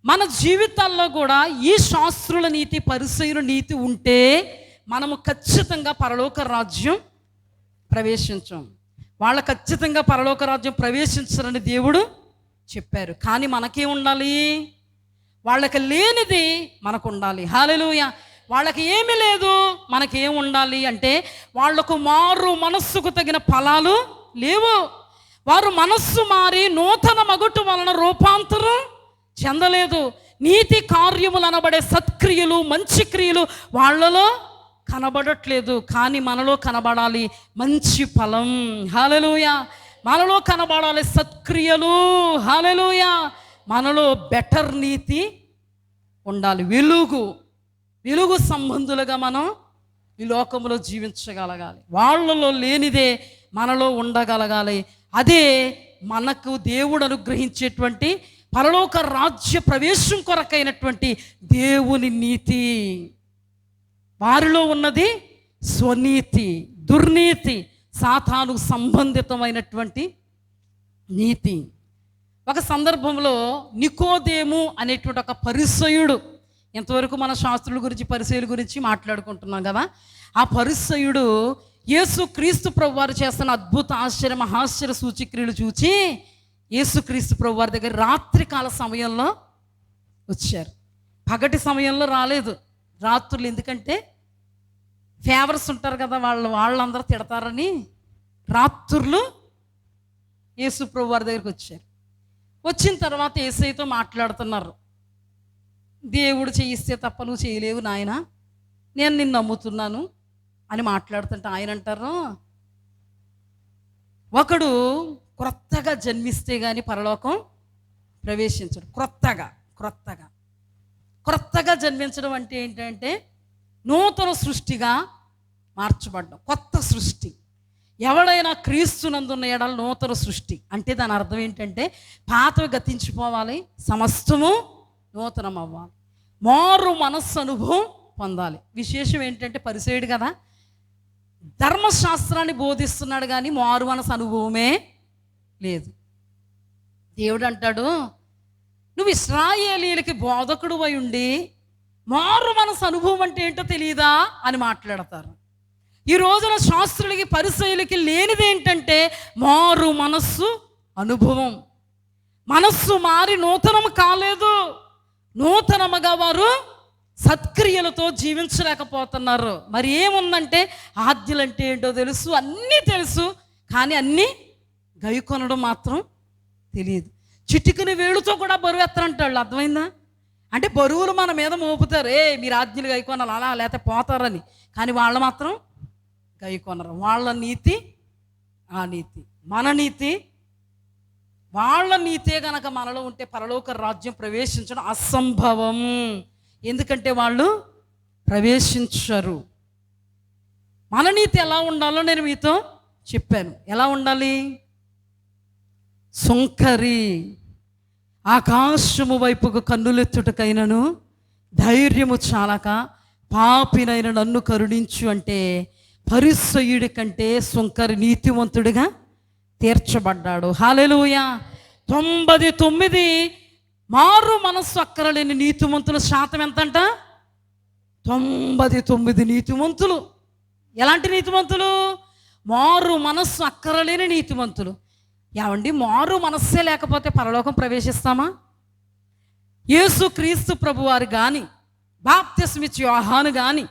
మన జీవితాల్లో కూడా ఈ శాస్త్రుల నీతి, పరిసయ్యుల నీతి ఉంటే మనము ఖచ్చితంగా పరలోక రాజ్యం ప్రవేశించాం. వాళ్ళ ఖచ్చితంగా పరలోక రాజ్యం ప్రవేశించరని దేవుడు చెప్పారు. కానీ మనకేం ఉండాలి? వాళ్ళకి లేనిది మనకు ఉండాలి. హల్లెలూయా. వాళ్ళకి ఏమీ లేదు, మనకేం ఉండాలి అంటే వాళ్లకు మారు మనస్సుకు తగిన ఫలాలు లేవు. వారు మనస్సు మారి నూతన మగుటు వలన రూపాంతరం చెందలేదు. నీతి కార్యములు అనబడే సత్క్రియలు, మంచి క్రియలు వాళ్ళలో కనబడట్లేదు. కానీ మనలో కనబడాలి మంచి ఫలం. హల్లెలూయా. మనలో కనబడాలి సత్క్రియలు. హల్లెలూయా. మనలో బెటర్ నీతి ఉండాలి. వెలుగు సంబంధులుగా మనం ఈ లోకంలో జీవించగలగాలి. వాళ్ళలో లేనిదే మనలో ఉండగలగాలి. అదే మనకు దేవుడు అనుగ్రహించేటువంటి పరలోక రాజ్య ప్రవేశం కొరకైనటువంటి దేవుని నీతి. వారిలో ఉన్నది స్వనీతి, దుర్నీతి, సాతాను సంబంధితమైనటువంటి నీతి. ఒక సందర్భంలో నికోదేము అనేటువంటి ఒక పరిసయుడు, ఇంతవరకు మన శాస్త్రుల గురించి పరిసయుల గురించి మాట్లాడుకుంటున్నాం కదా, ఆ పరిసయుడు యేసుక్రీస్తు ప్రభువారు చేస్తున్న అద్భుత ఆశ్చర్య మహాశ్చర్య సూచక్రియలు చూచి యేసుక్రీస్తు ప్రభువారి దగ్గర రాత్రికాల సమయంలో వచ్చారు. పగటి సమయంలో రాలేదు, రాత్రులు. ఎందుకంటే ఫేవర్స్ ఉంటారు కదా, వాళ్ళందరూ తిడతారని రాత్రులు యేసు ప్రభువారి దగ్గరికి వచ్చారు. వచ్చిన తర్వాత యేసయ్యతో మాట్లాడుతున్నారు. దేవుడు చేయిస్తే తప్ప నువ్వు చేయలేవు నాయన, నేను నిన్ను నమ్ముతున్నాను అని మాట్లాడుతుంటే ఆయన అంటారు, ఒకడు క్రొత్తగా జన్మిస్తే కానీ పరలోకం ప్రవేశించడు. క్రొత్తగా జన్మించడం అంటే ఏంటంటే నూతన సృష్టిగా మార్చబడ్డం, కొత్త సృష్టి. ఎవడైనా క్రీస్తునందున్న ఎడల నూతన సృష్టి అంటే దాని అర్థం ఏంటంటే పాతవి గతించిపోవాలి, సమస్తము నూతనం అవ్వాలి, మారు మనస్సు అనుభవం పొందాలి. విశేషం ఏంటంటే పరిసయుడు కదా, ధర్మశాస్త్రాన్ని బోధిస్తున్నాడు కానీ మారు మనసు అనుభవమే లేదు. దేవుడు అంటాడు, నువ్వు ఇశ్రాయేలీయులకి బోధకుడు అయి ఉండి మారు మనసు అనుభవం అంటే ఏంటో తెలియదా అని మాట్లాడతారు. ఈ రోజున శాస్త్రులకి పరిసయులకి లేనిది ఏంటంటే మారు మనస్సు అనుభవం. మనస్సు మారి నూతనం కాలేదు, నూతనముగా వారు సత్క్రియలతో జీవించలేకపోతున్నారు. మరి ఏముందంటే ఆజ్ఞలంటే ఏంటో తెలుసు, అన్నీ తెలుసు, కానీ అన్నీ గైకొనడం మాత్రం తెలియదు. చిటికని వేలుతో కూడా బరువు ఎత్తరంటాళ్ళు, అర్థమైందా? అంటే బరువులు మన మీద మోపుతారు, మీరు ఆజ్ఞలు గైకొనాలి అలా, లేకపోతే పోతారని. కానీ వాళ్ళు మాత్రం గైకొనరు. వాళ్ళ నీతి ఆ నీతి, మన నీతి వాళ్ళ నీతే గనక మనలో ఉంటే పరలోక రాజ్యం ప్రవేశించడం అసంభవం. ఎందుకంటే వాళ్ళు ప్రవేశించరు. మన నీతి ఎలా ఉండాలో నేను మీతో చెప్పాను. ఎలా ఉండాలి? సుంకరి ఆకాశము వైపుకు కన్నులెత్తుటకైనను ధైర్యము చాలక పాపినైన నన్ను కరుణించు అంటే పరిసయ్యుడి కంటే సుంకరి నీతివంతుడిగా తీర్చబడ్డాడు. హల్లెలూయా. 99 మారు మనస్సు అక్కరలేని నీతిమంతుల శాతం ఎంతంట? 99 నీతిమంతులు. ఎలాంటి నీతిమంతులు? మారు మనస్సు అక్కరలేని నీతిమంతులు. ఏమండి, మారు మనస్సే లేకపోతే పరలోకం ప్రవేశిస్తామా? యేసు క్రీస్తు ప్రభువారు కానీ, బాప్తిస్మిచ్చి యోహాను కానీ,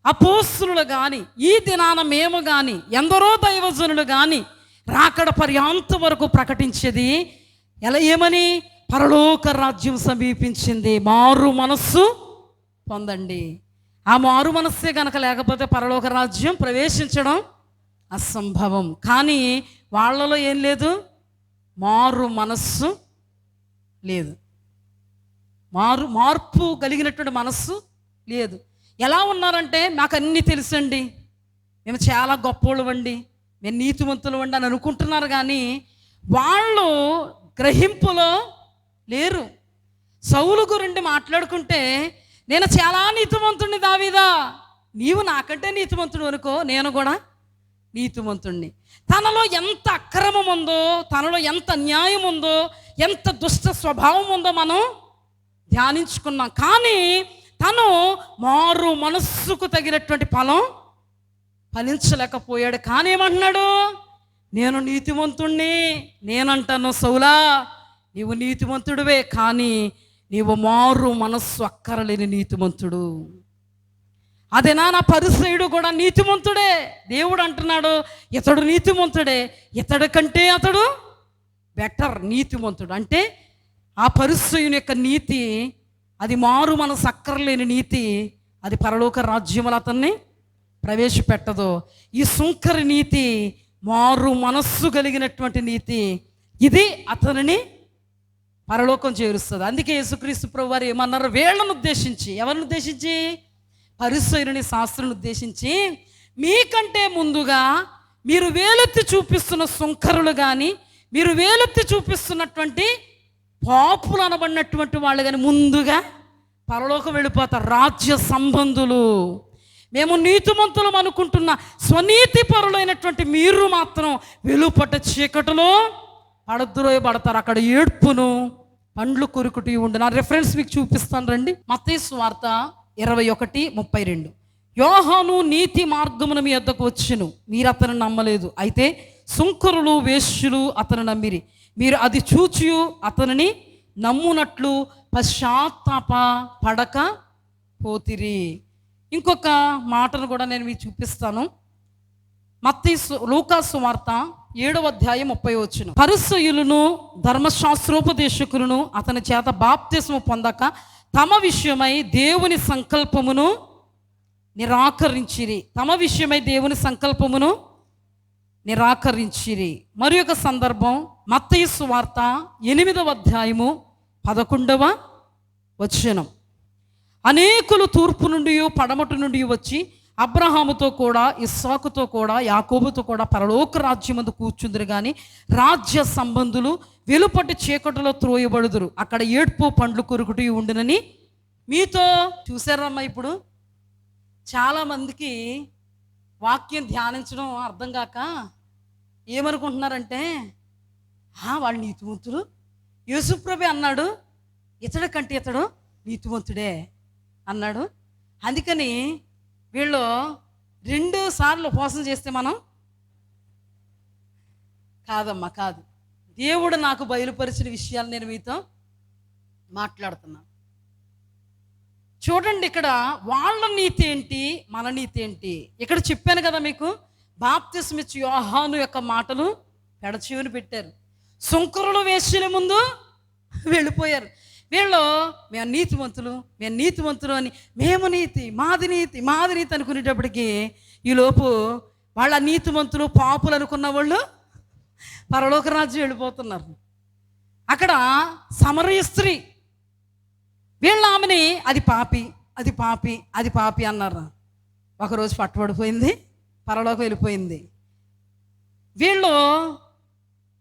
అపోస్తులు కానీ, ఈ దినాన మేము కానీ, ఎందరో దైవజనులు కానీ రాకడ పర్యాంత వరకు ప్రకటించేది ఏమని? పరలోక రాజ్యం సమీపించింది, మారు మనస్సు పొందండి. ఆ మారు మనస్సే గనక లేకపోతే పరలోక రాజ్యం ప్రవేశించడం అసంభవం. కానీ వాళ్ళలో ఏం లేదు? మారు మనస్సు లేదు, మార్పు కలిగినటువంటి మనస్సు లేదు. ఎలా ఉన్నారంటే మాకు అన్నీ తెలుసండి, మేము చాలా గొప్పోళ్ళు అండి, మేము నీతిమంతులు అండి అని అనుకుంటున్నారు. కానీ వాళ్ళు గ్రహింపులో లేరు. సౌలు గురించి మాట్లాడుకుంటే నేను చాలా నీతిమంతుడిని దావీదా, నీవు నాకంటే నీతిమంతుడు అనుకో, నేను కూడా నీతిమంతుణ్ణి. తనలో ఎంత అక్రమం ఉందో, తనలో ఎంత న్యాయం ఉందో, ఎంత దుష్ట స్వభావం ఉందో మనం ధ్యానించుకున్నాం. కానీ తను మారు మనస్సుకు తగినటువంటి ఫలం ఫలించలేకపోయాడు. కానీ ఏమంటున్నాడు? నేను నీతిమంతుణ్ణి. నేనంటాను, సౌలా నీవు నీతిమంతుడివే, కానీ నీవు మారు మనస్సు అక్కరలేని నీతిమంతుడు. అదేనా? నా పరిసయుడు కూడా నీతిమంతుడే. దేవుడు అంటున్నాడు ఇతడు నీతిమంతుడే, ఇతడి కంటే అతడు బెటర్, నీతిమంతుడు. అంటే ఆ పరిసయుని యొక్క నీతి అది మారు మనసు అక్కర్లేని నీతి, అది పరలోక రాజ్యములు అతన్ని ప్రవేశపెట్టదు. ఈ సుంకరి నీతి మారు మనస్సు కలిగినటువంటి నీతి, ఇది అతనిని పరలోకం చేరుస్తుంది. అందుకే యేసుక్రీస్తు ప్రభువారు ఏమన్నారు? వీళ్ళను ఉద్దేశించి, ఎవరిని ఉద్దేశించి? పరిసయ్యుని శాస్త్రుని ఉద్దేశించి, మీకంటే ముందుగా మీరు వేలెత్తి చూపిస్తున్న సుంకరులు కానీ, మీరు వేలెత్తి చూపిస్తున్నటువంటి పాపులు అనబడినటువంటి వాళ్ళు కానీ ముందుగా పరలోకం వెళ్ళిపోతారు. రాజ్య సంబంధులు. మేము నీతిమంతులం అనుకుంటున్న స్వనీతి పరులైనటువంటి మీరు మాత్రం వెలుపట చీకటిలో పడద్రోయబడతారు. అక్కడ ఏడ్పును పండ్లు కొరుకుటి ఉండు. నా రెఫరెన్స్ మీకు చూపిస్తాను రండి. మత్తయి సువార్త 21:32. యోహాను నీతి మార్గమున మీ వద్దకు వచ్చెను, మీరు అతను నమ్మలేదు. అయితే సుంకరులు వేశ్యులు అతను నమ్మిరి. మీరు అది చూచి అతనిని నమ్మునట్లు పశ్చాత్తాప పడక పోతిరి. ఇంకొక మాటను కూడా నేను మీకు చూపిస్తాను. లూకా సువార్త 7:30. పరిసయ్యులను ధర్మశాస్త్రోపదేశకులను అతని చేత బాప్తిస్మము పొందక తమ విషయమై దేవుని సంకల్పమును నిరాకరించిరి. తమ విషయమై దేవుని సంకల్పమును నిరాకరించిరి. మరి ఒక సందర్భం మత్తయి సువార్త 8:11. అనేకులు తూర్పు నుండి పడమటి నుండి వచ్చి అబ్రహాముతో కూడా ఇస్సాకుతో కూడా యాకోబుతో కూడా పరలోక రాజ్యమందు కూర్చుందురు, కానీ రాజ్య సంబంధులు వెలుపటి చీకటిలో త్రోయబడుదురు, అక్కడ ఏడ్పు పండ్లు కొరుకుటి ఉండునని మీతో. చూసారమ్మా, ఇప్పుడు చాలామందికి వాక్యం ధ్యానించడం అర్థం కాక ఏమనుకుంటున్నారంటే, వాళ్ళు నీతిమంతులు, యేసుప్రభు అన్నాడు ఇతడు కంటే ఇతడు నీతిమంతుడే అన్నాడు, అందుకని వీళ్ళు 2 సార్లు ఉపవాసం చేస్తే మనం కాదమ్మా, కాదు. దేవుడు నాకు బయలుపరిచిన విషయాలు నేను మీతో మాట్లాడుతున్నాను. చూడండి, ఇక్కడ వాళ్ళ నీతి ఏంటి, మన నీతి ఏంటి. ఇక్కడ చెప్పాను కదా మీకు, బాప్తిస్మం ఇచ్చి యోహాను యొక్క మాటలు పెడచెవిని పెట్టారు. సుంకరులు వేశ్యల ముందు వెళ్ళిపోయారు. వీళ్ళు మేము నీతిమంతులు అని మేము మాది నీతి అనుకునేటప్పటికీ ఈలోపు వాళ్ళ నీతిమంతులు పాపులు అనుకున్న వాళ్ళు పరలోక రాజ్యం వెళ్ళిపోతున్నారు. అక్కడ సమరయ స్త్రీ, వీళ్ళ ఆమెని అది పాపి అన్నారు. ఒకరోజు పట్టుబడిపోయింది, పరలోకం వెళ్ళిపోయింది. వీళ్ళు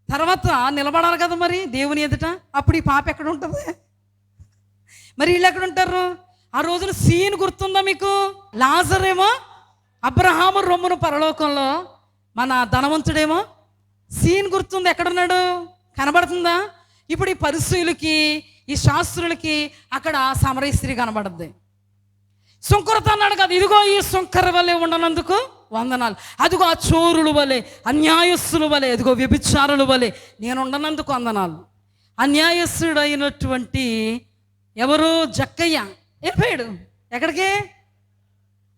తర్వాత నిలబడాలి కదా మరి దేవుని ఎదుట. అప్పుడు ఈ పాప ఎక్కడ ఉంటుంది, మరి వీళ్ళు ఎక్కడ ఉంటారు? ఆ రోజున సీన్ గుర్తుందా మీకు? లాజరేమో అబ్రహాము రొమ్మును పరలోకంలో, మన ధనవంతుడేమో సీన్ గుర్తుంది, ఎక్కడున్నాడు, కనబడుతుందా? ఇప్పుడు ఈ పరిసయ్యులకి ఈ శాస్త్రులకి అక్కడ సమరయ స్త్రీ కనబడుద్ది. సుంకరత అన్నాడు కదా, ఇదిగో ఈ సుంకర వలె ఉండనందుకు వందనాలు, అదిగో ఆ చోరుల వలె, అన్యాయస్తుల వలె, అదిగో వ్యభిచారుల వలె నేను ఉండనందుకు వందనాలు. అన్యాయస్తుడైనటువంటి ఎవరు? జక్కయ్య వెళ్ళిపోయాడు. ఎక్కడికి?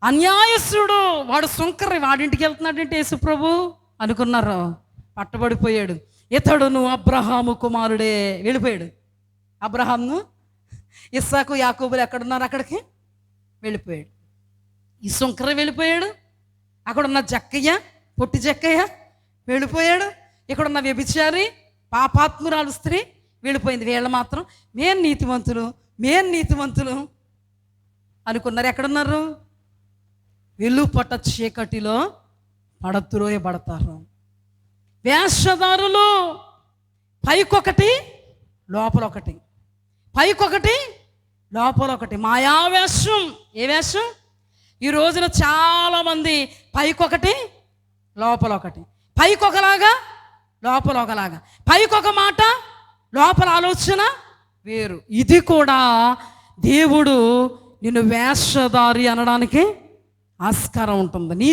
అన్యాయస్తుడు వాడు సుంకర, వాడింటికి వెళ్తున్నాడంటే యేసుప్రభు అనుకున్నారు, పట్టబడిపోయాడు. ఇతడును అబ్రహాము కుమారుడే, వెళ్ళిపోయాడు. అబ్రహామును ఇస్సాకు యాకోబులు ఎక్కడున్నారు, అక్కడికి వెళ్ళిపోయాడు. ఈ సుంకర వెళ్ళిపోయాడు. అక్కడున్న జక్కయ్య, పొట్టి జక్కయ్య వెళ్ళిపోయాడు. ఇక్కడున్న వ్యభిచారి పాపాత్మురాలు స్త్రీ వెళ్ళిపోయింది. వీళ్ళు మాత్రం మేము నీతిమంతులు అనుకున్నారు. ఎక్కడున్నారు? వెలుపట చీకటిలో పడద్రోయబడతారు. వేషధారులు పైకొకటి లోపలొకటి, లోపలొకటి. మాయావేషం. ఏ వేషం? ఈ రోజున చాలామంది పైకొకటి లోపలొకటి, పైకొకలాగా లోపలొకలాగా, పైకొక మాట లోపల ఆలోచన వేరు. ఇది కూడా దేవుడు నిన్ను వేషధారి అనడానికి ఆస్కారం ఉంటుంది. నీ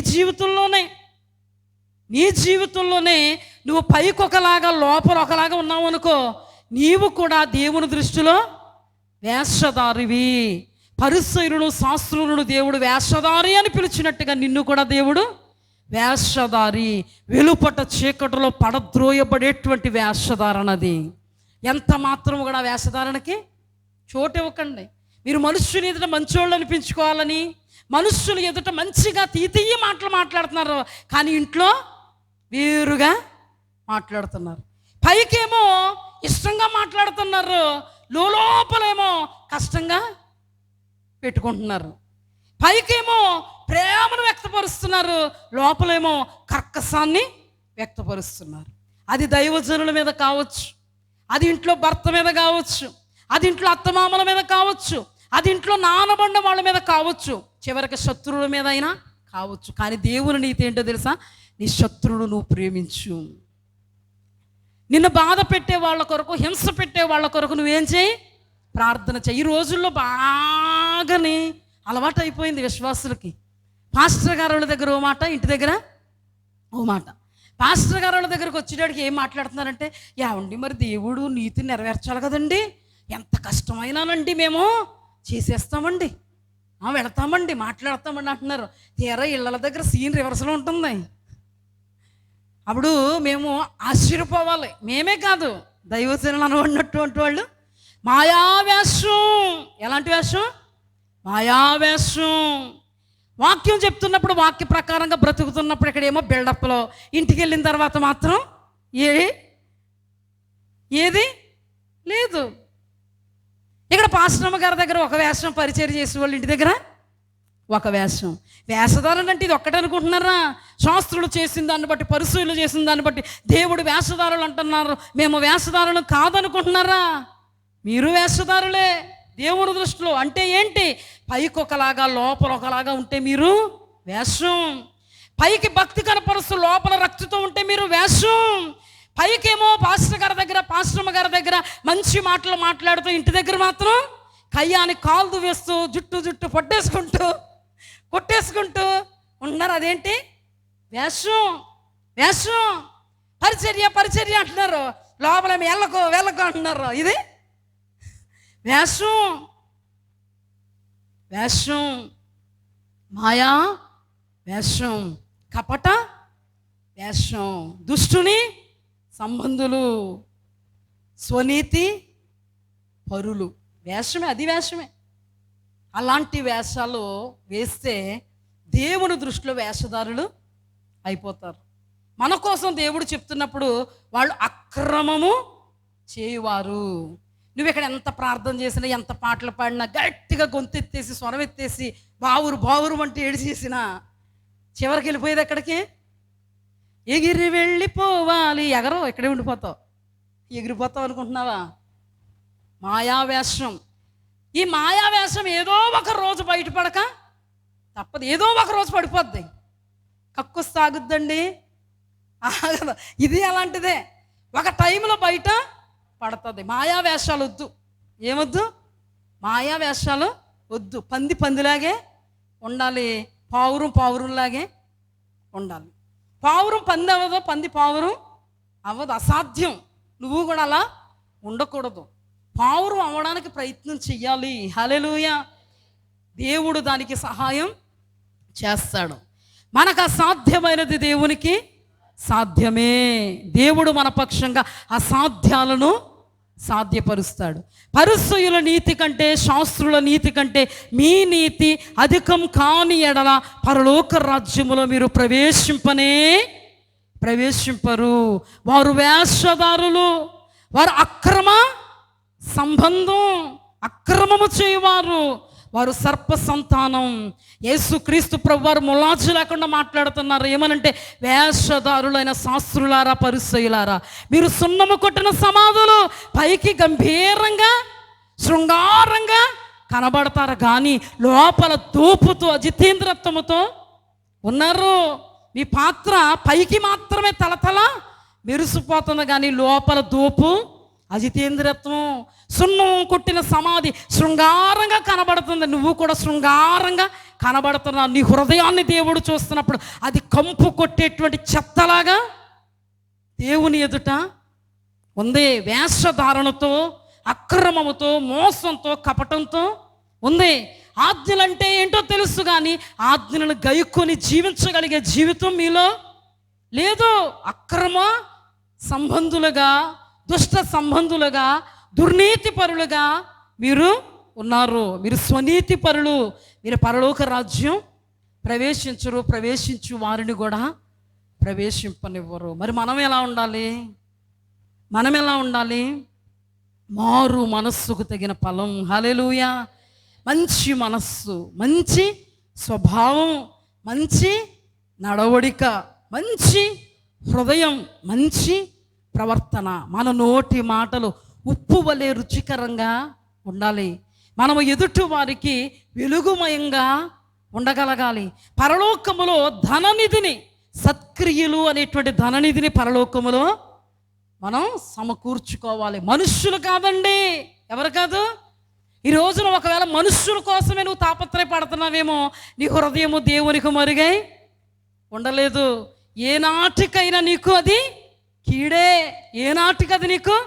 జీవితంలోనే నువ్వు పైకొకలాగా లోపల ఒకలాగా ఉన్నావు అనుకో, నీవు కూడా దేవుని దృష్టిలో వేషధారివి. పరిసయ్యులను శాస్త్రులను దేవుడు వేషధారి అని పిలిచినట్టుగా నిన్ను కూడా దేవుడు వేషధారి, వెలుపట చీకటిలో పడద్రోయబడేటువంటి వేషధారణది. ఎంత మాత్రం కూడా వేషధారణకి చోటు ఇవ్వకండి. మీరు మనుష్యుని ఎదుట మంచోళ్ళు అనిపించుకోవాలని, మనుష్యులు ఎదుట మంచిగా తీతయ్య మాటలు మాట్లాడుతున్నారు, కానీ ఇంట్లో వేరుగా మాట్లాడుతున్నారు. పైకేమో ఇష్టంగా మాట్లాడుతున్నారు, లోపలేమో కష్టంగా పెట్టుకుంటున్నారు. పైకేమో ప్రేమను వ్యక్తపరుస్తున్నారు, లోపలేమో కర్కశాన్ని వ్యక్తపరుస్తున్నారు. అది దైవజనుల మీద కావచ్చు, అది ఇంట్లో భర్త మీద కావచ్చు, అది ఇంట్లో అత్తమామల మీద కావచ్చు, అది ఇంట్లో నానబండ వాళ్ళ మీద కావచ్చు, చివరికి శత్రువుల మీద అయినా కావచ్చు. కానీ దేవుని నీతి ఏంటో తెలుసా? నీ శత్రువును నువ్వు ప్రేమించు. నిన్ను బాధ పెట్టే వాళ్ళ కొరకు, హింస పెట్టే వాళ్ళ కొరకు నువ్వేం చేయి? ప్రార్థన చెయ్యి. ఈ రోజుల్లో బాగానే అలవాటు అయిపోయింది విశ్వాసులకి. పాస్టర్ గారు వాళ్ళ దగ్గర ఓ మాట, ఇంటి దగ్గర ఓ మాట. పాస్టర్ గారు వాళ్ళ దగ్గరకు వచ్చేటడికి ఏం మాట్లాడుతున్నారంటే, ఏమండి మరి దేవుడు నీతిని నెరవేర్చాలి కదండి, ఎంత కష్టమైనానండి మేము చేసేస్తామండి, వెళతామండి, మాట్లాడతామండి అంటున్నారు. తీరా ఇళ్ళ దగ్గర సీన్ రివర్స్లో ఉంటుంది. అప్పుడు మేము ఆశ్చర్యపోవాలి. మేమే కాదు, దైవజనులు అనబడినటువంటి వాళ్ళు. మాయావేషం. ఎలాంటి వేషం? మాయావేషం. వాక్యం చెప్తున్నప్పుడు వాక్య ప్రకారంగా బ్రతుకుతున్నప్పుడు ఇక్కడేమో బిల్డప్లో, ఇంటికి వెళ్ళిన తర్వాత మాత్రం ఏది లేదు. ఇక్కడ పాస్టమ్మ గారి దగ్గర ఒక వేషం, పరిచయం చేసే వాళ్ళు ఇంటి దగ్గర ఒక వేషం. వేషధారణ అంటే ఇది ఒక్కటే అనుకుంటున్నారా? శాస్త్రులు చేసిన దాన్ని బట్టి, పరిశీలు చేసిన దాన్ని బట్టి దేవుడు వేషధారులు అంటున్నారు. మేము వేషధారులు కాదనుకుంటున్నారా? మీరు వేషధారులే దేవుని దృష్టిలో. అంటే ఏంటి? పైకి ఒకలాగా లోపల ఒకలాగా ఉంటే మీరు వేషం. పైకి భక్తి కనపరుస్తూ లోపల రక్తితో ఉంటే మీరు వేషం. పైకేమో పాస్టర్ గారి దగ్గర, పాస్టమ్మ గారి దగ్గర మంచి మాటలు మాట్లాడుతూ ఇంటి దగ్గర మాత్రం కయ్యాన్ని కాలు వేస్తూ జుట్టు కొట్టేసుకుంటూ ఉన్నారు. అదేంటి? వేషం. వేషం. పరిచర్య అంటున్నారు, లోపల వెళ్ళకు అంటున్నారు. ఇది వేషం. వేషం. మాయా వేషం. కపట వేషం. దుష్టుని సంబంధులు, స్వనీతి పరులు. వేషమే, అది వేషమే. అలాంటి వేషాలు వేస్తే దేవుని దృష్టిలో వేషధారులు అయిపోతారు. మన కోసం దేవుడు చెప్తున్నప్పుడు వాళ్ళు అక్రమము చేయువారు. నువ్వు ఇక్కడ ఎంత ప్రార్థన చేసినా, ఎంత పాటలు పాడినా, గట్టిగా గొంతెత్తేసి స్వరం ఎత్తేసి బావురు అంటే ఏడిచేసినా చివరికి వెళ్ళిపోయేది ఎక్కడికి? ఎగిరి వెళ్ళిపోవాలి. ఇక్కడే ఉండిపోతావు, ఎగిరిపోతావు అనుకుంటున్నావా? మాయావేషం. ఈ మాయావేషం ఏదో ఒక రోజు బయటపడక తప్పదు, ఏదో ఒక రోజు పడిపోద్ది. కక్కుస్ తాగుద్దండి, ఆగదు. ఇది అలాంటిదే, ఒక టైంలో బయట పడుతుంది. మాయావేషాలు వద్దు. ఏమొద్దు? మాయావేషాలు వద్దు. పందిలాగే ఉండాలి, పావురంలాగే ఉండాలి. పావురం పంది అవ్వదు, పంది పావురం అవ్వదు, అసాధ్యం. నువ్వు కూడా అలా ఉండకూడదు. పావురం అవ్వడానికి ప్రయత్నం చెయ్యాలి. హల్లెలూయా. దేవుడు దానికి సహాయం చేస్తాడు. మనకు అసాధ్యమైనది దేవునికి సాధ్యమే. దేవుడు మన పక్షంగా అసాధ్యాలను సాధ్యపరుస్తాడు. పరిసయ్యుల నీతి కంటే, శాస్త్రుల నీతి కంటే మీ నీతి అధికం కాని ఎడల పరలోక రాజ్యములో మీరు ప్రవేశింపరు. వారు వేషధారులు, వారు అక్రమ సంబంధం, అక్రమము చేయువారు, వారు సర్ప సంతానం. యేసుక్రీస్తు ప్రభు వారు ములాజు లేకుండా మాట్లాడుతున్నారు. ఏమనంటే, వేషధారులైన శాస్త్రులారా, పరిసయ్యులారా, మీరు సున్నము కొట్టిన సమాధులు, పైకి గంభీరంగా శృంగారంగా కనబడతారు, కానీ లోపల దూపుతూ అజితేంద్రత్వముతో ఉన్నారు. మీ పాత్ర పైకి మాత్రమే తలతల మెరిసిపోతుంది, కానీ లోపల దూపు అజితేంద్రత్వం. సున్నం కొట్టిన సమాధి శృంగారంగా కనబడుతుంది. నువ్వు కూడా శృంగారంగా కనబడుతున్నావు. నీ హృదయాన్ని దేవుడు చూస్తున్నప్పుడు అది కంపు కొట్టేటువంటి చెత్తలాగా దేవుని ఎదుట ఉంది. వేషధారణతో, అక్రమముతో, మోసంతో, కపటంతో ఉంది. ఆజ్ఞలంటే ఏంటో తెలుసు, కానీ ఆజ్ఞలను గైకొని జీవించగలిగే జీవితం మీలో లేదు. అక్రమ సంబంధులుగా, దుష్ట సంబంధులుగా, దుర్నీతి పరులుగా మీరు ఉన్నారు. మీరు స్వనీతి పరులు. మీరు పరలోక రాజ్యం ప్రవేశించు వారిని కూడా ప్రవేశింపనివ్వరు. మరి మనం ఎలా ఉండాలి? మారు మనస్సుకు తగిన ఫలం. హల్లెలూయా. మంచి మనస్సు, మంచి స్వభావం, మంచి నడవడిక, మంచి హృదయం, మంచి ప్రవర్తన. మన నోటి మాటలు ఉప్పు వలె రుచికరంగా ఉండాలి. మనము ఎదుటి వారికి వెలుగుమయంగా ఉండగలగాలి. పరలోకములో ధననిధిని, సత్క్రియలు అనేటువంటి ధననిధిని పరలోకములో మనం సమకూర్చుకోవాలి. మనుష్యులు కాదండి. ఎవరు కాదు? ఈ రోజున ఒకవేళ మనుష్యుల కోసమే నువ్వు తాపత్రయపడుతున్నావేమో, నీ హృదయము దేవునికి మరుగై ఉండలేదు. ఏనాటికైనా నీకు అది కీడే, ఏనాటికి అది నీకు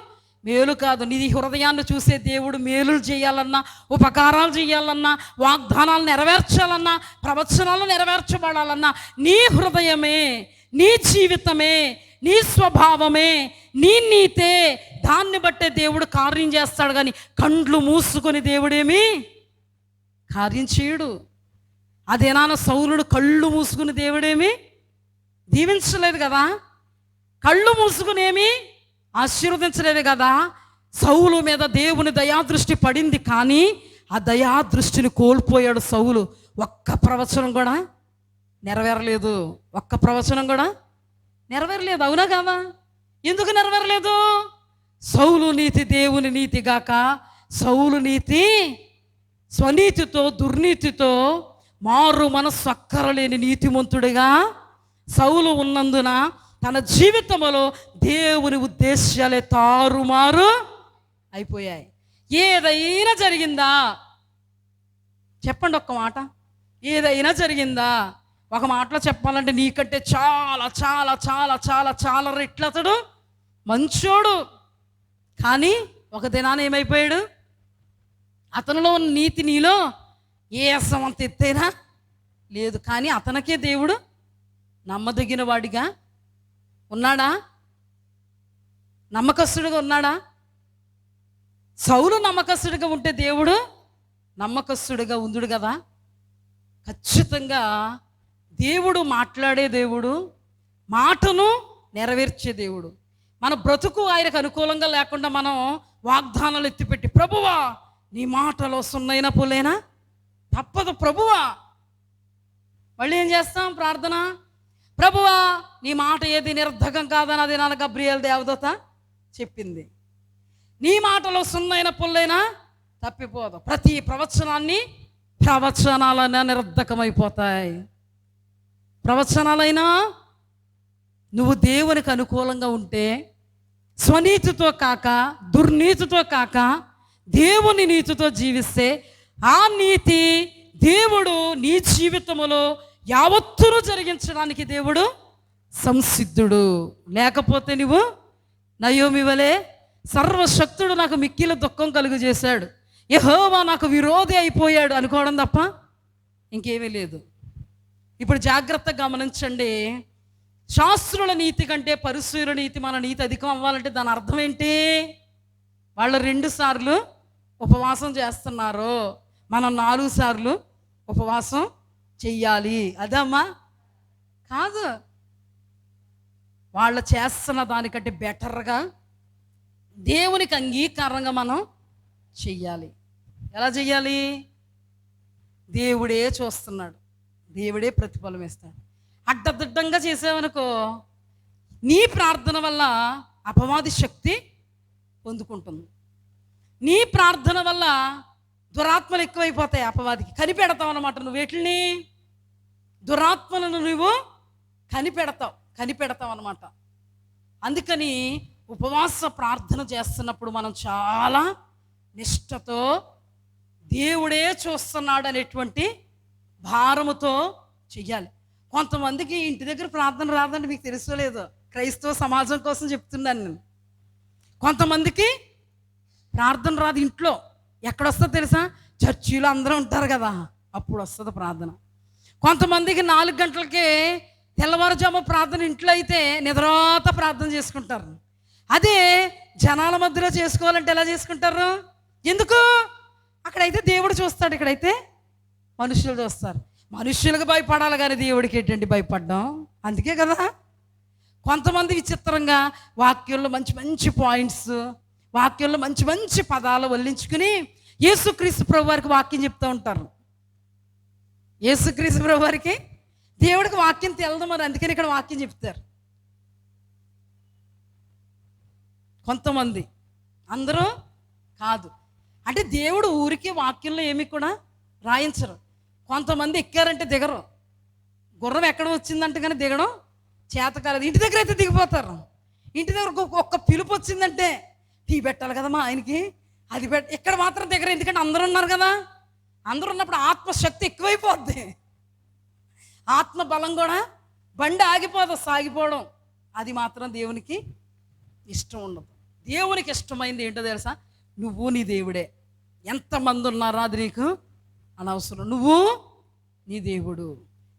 మేలు కాదు. నీ హృదయాన్ని చూసే దేవుడు మేలులు చేయాలన్నా, ఉపకారాలు చేయాలన్నా, వాగ్దానాలు నెరవేర్చాలన్నా, ప్రవచనాలు నెరవేర్చబడాలన్నా నీ హృదయమే, నీ జీవితమే, నీ స్వభావమే, నీ నీతే, దాన్ని బట్టే దేవుడు కార్యం చేస్తాడు. కానీ కండ్లు మూసుకొని దేవుడేమి కార్యం చేయడు. అదేనాన్న సౌలుడు కళ్ళు మూసుకుని దేవుడేమి దీవించలేదు కదా, కళ్ళు మూసుకుని ఏమి ఆశీర్వదించలేదు కదా. సౌలు మీద దేవుని దయాదృష్టి పడింది, కానీ ఆ దయాదృష్టిని కోల్పోయాడు సౌలు. ఒక్క ప్రవచనం కూడా నెరవేరలేదు, ఒక్క ప్రవచనం కూడా నెరవేరలేదు. అవునా కాదా? ఎందుకు నెరవేరలేదు? సౌలు నీతి దేవుని నీతి గాక సౌలు నీతి స్వనీతితో దుర్నీతితో మారు మనస్సు అక్కరలేని నీతిమంతుడిగా సౌలు ఉన్నందున తన జీవితంలో దేవుని ఉద్దేశాలే తారుమారు అయిపోయాయి. ఏదైనా జరిగిందా? చెప్పండి ఒక్క మాట. ఏదైనా జరిగిందా? ఒక మాటలో చెప్పాలంటే నీకంటే చాలా చాలా చాలా చాలా చాలా రెట్లు అతడు మంచోడు. కానీ ఒక దినాన ఏమైపోయాడు? అతనిలో ఉన్న నీతి నీలో ఏ అసమంత ఎత్తైనా లేదు. కానీ అతనికే దేవుడు నమ్మదగిన వాడిగా ఉన్నాడా? నమ్మకస్తుడిగా ఉన్నాడా? సౌలు నమ్మకస్తుడిగా ఉంటే దేవుడు నమ్మకస్తుడిగా ఉందుడు కదా. ఖచ్చితంగా దేవుడు మాట్లాడే దేవుడు, మాటను నెరవేర్చే దేవుడు. మన బ్రతుకు ఆయనకు అనుకూలంగా లేకుండా మనం వాగ్దానాలు ఎత్తిపెట్టి, ప్రభువా నీ మాటలో సున్నైన పులేనా తప్పదు ప్రభువా. మళ్ళీ ఏం చేస్తాం? ప్రార్థన, ప్రభువా నీ మాట ఏది నిరర్ధకం కాదని అది నా గబ్రియేలు దేవదూత చెప్పింది. నీ మాటలో సున్నైన పుల్లైనా తప్పిపోదు. ప్రతి ప్రవచనాలైనా నిరర్ధకమైపోతాయి. ప్రవచనాలైనా నువ్వు దేవునికి అనుకూలంగా ఉంటే, స్వనీతితో కాక దుర్నీతితో కాక దేవుని నీతితో జీవిస్తే, ఆ నీతి దేవుడు నీ జీవితంలో యావత్తును జరిగించడానికి దేవుడు సంసిద్ధుడు. లేకపోతే నువ్వు నయోమి వలె సర్వశక్తుడు నాకు మిక్కిల దుఃఖం కలుగు చేశాడు, యెహోవా నాకు విరోధి అయిపోయాడు అనుకోవడం తప్ప ఇంకేమీ లేదు. ఇప్పుడు జాగ్రత్తగా గమనించండి. శాస్త్రుల నీతి కంటే పరిశీల నీతి, మన నీతి అధికం అవ్వాలంటే దాని అర్థం ఏంటి? వాళ్ళు 2 సార్లు ఉపవాసం చేస్తున్నారు, మనం 4 సార్లు ఉపవాసం చెయ్యాలి. అదమ్మా కాదు. వాళ్ళు చేస్తున్న దానికంటే బెటర్గా దేవునికి అంగీకారంగా మనం చెయ్యాలి. ఎలా చెయ్యాలి? దేవుడే చూస్తున్నాడు, దేవుడే ప్రతిఫలం ఇస్తాడు. అడ్డదిడ్డంగా చేసావనుకో, నీ ప్రార్థన వల్ల అపవాది శక్తి పొందుకుంటుంది. నీ ప్రార్థన వల్ల దురాత్మలు ఎక్కువైపోతాయి. అపవాదికి కనిపెడతావు అన్నమాట. నువ్వు వీటిని దురాత్మలను నువ్వు కనిపెడతావు అన్నమాట. అందుకని ఉపవాస ప్రార్థన చేస్తున్నప్పుడు మనం చాలా నిష్ఠతో, దేవుడే చూస్తున్నాడు అనేటువంటి భారముతో చెయ్యాలి. కొంతమందికి ఇంటి దగ్గర ప్రార్థన రాదండి, మీకు తెలుసుకోలేదు. క్రైస్తవ సమాజం కోసం చెప్తున్నాను నేను. కొంతమందికి ప్రార్థన రాదు ఇంట్లో. ఎక్కడొస్తుందో తెలుసా? చర్చిలో అందరూ ఉంటారు కదా, అప్పుడు వస్తుంది ప్రార్థన. కొంతమందికి 4 గంటలకే తెల్లవారుజాము ప్రార్థన ఇంట్లో అయితే నిద్రాత ప్రార్థన చేసుకుంటారు. అదే జనాల మధ్యలో చేసుకోవాలంటే ఎలా చేసుకుంటారు? ఎందుకు? అక్కడైతే దేవుడు చూస్తాడు, ఇక్కడైతే మనుషులు చూస్తారు. మనుషులకు భయపడాలి కానీ దేవుడికి ఏంటండి భయపడ్డం? అందుకే కదా కొంతమంది విచిత్రంగా వాక్యంలో మంచి మంచి పాయింట్స్, వాక్యంలో మంచి మంచి పదాలు వల్లించుకుని యేసుక్రీస్తు ప్రభు వారికి వాక్యం చెప్తూ ఉంటారు. యేసుక్రీస్తు ప్రభు వారికి దేవుడికి వాక్యం తెలదు, మరి అందుకని ఇక్కడ వాక్యం చెప్తారు. కొంతమంది, అందరూ కాదు. అంటే దేవుడు ఊరికి వాక్యంలో ఏమి కూడా రాయించరు. కొంతమంది ఎక్కారంటే దిగరు. గుర్రం ఎక్కడ వచ్చిందంటే కానీ దిగడం చేత కాలేదు. ఇంటి దగ్గర అయితే దిగిపోతారు. ఇంటి దగ్గర ఒక్క పిలుపు వచ్చిందంటే టీ పెట్టాలి కదమ్మా ఆయనకి, అది ఇక్కడ మాత్రం దగ్గర, ఎందుకంటే అందరూ ఉన్నారు కదా. అందరూ ఉన్నప్పుడు ఆత్మశక్తి ఎక్కువైపోద్ది, ఆత్మ బలం కూడా బండి ఆగిపోదు, సాగిపోవడం. అది మాత్రం దేవునికి ఇష్టం ఉండదు. దేవునికి ఇష్టమైంది ఏంటో తెలుసా? నువ్వు నీ దేవుడే. ఎంతమంది ఉన్నారా అది నీకు అనవసరం. నువ్వు నీ దేవుడు,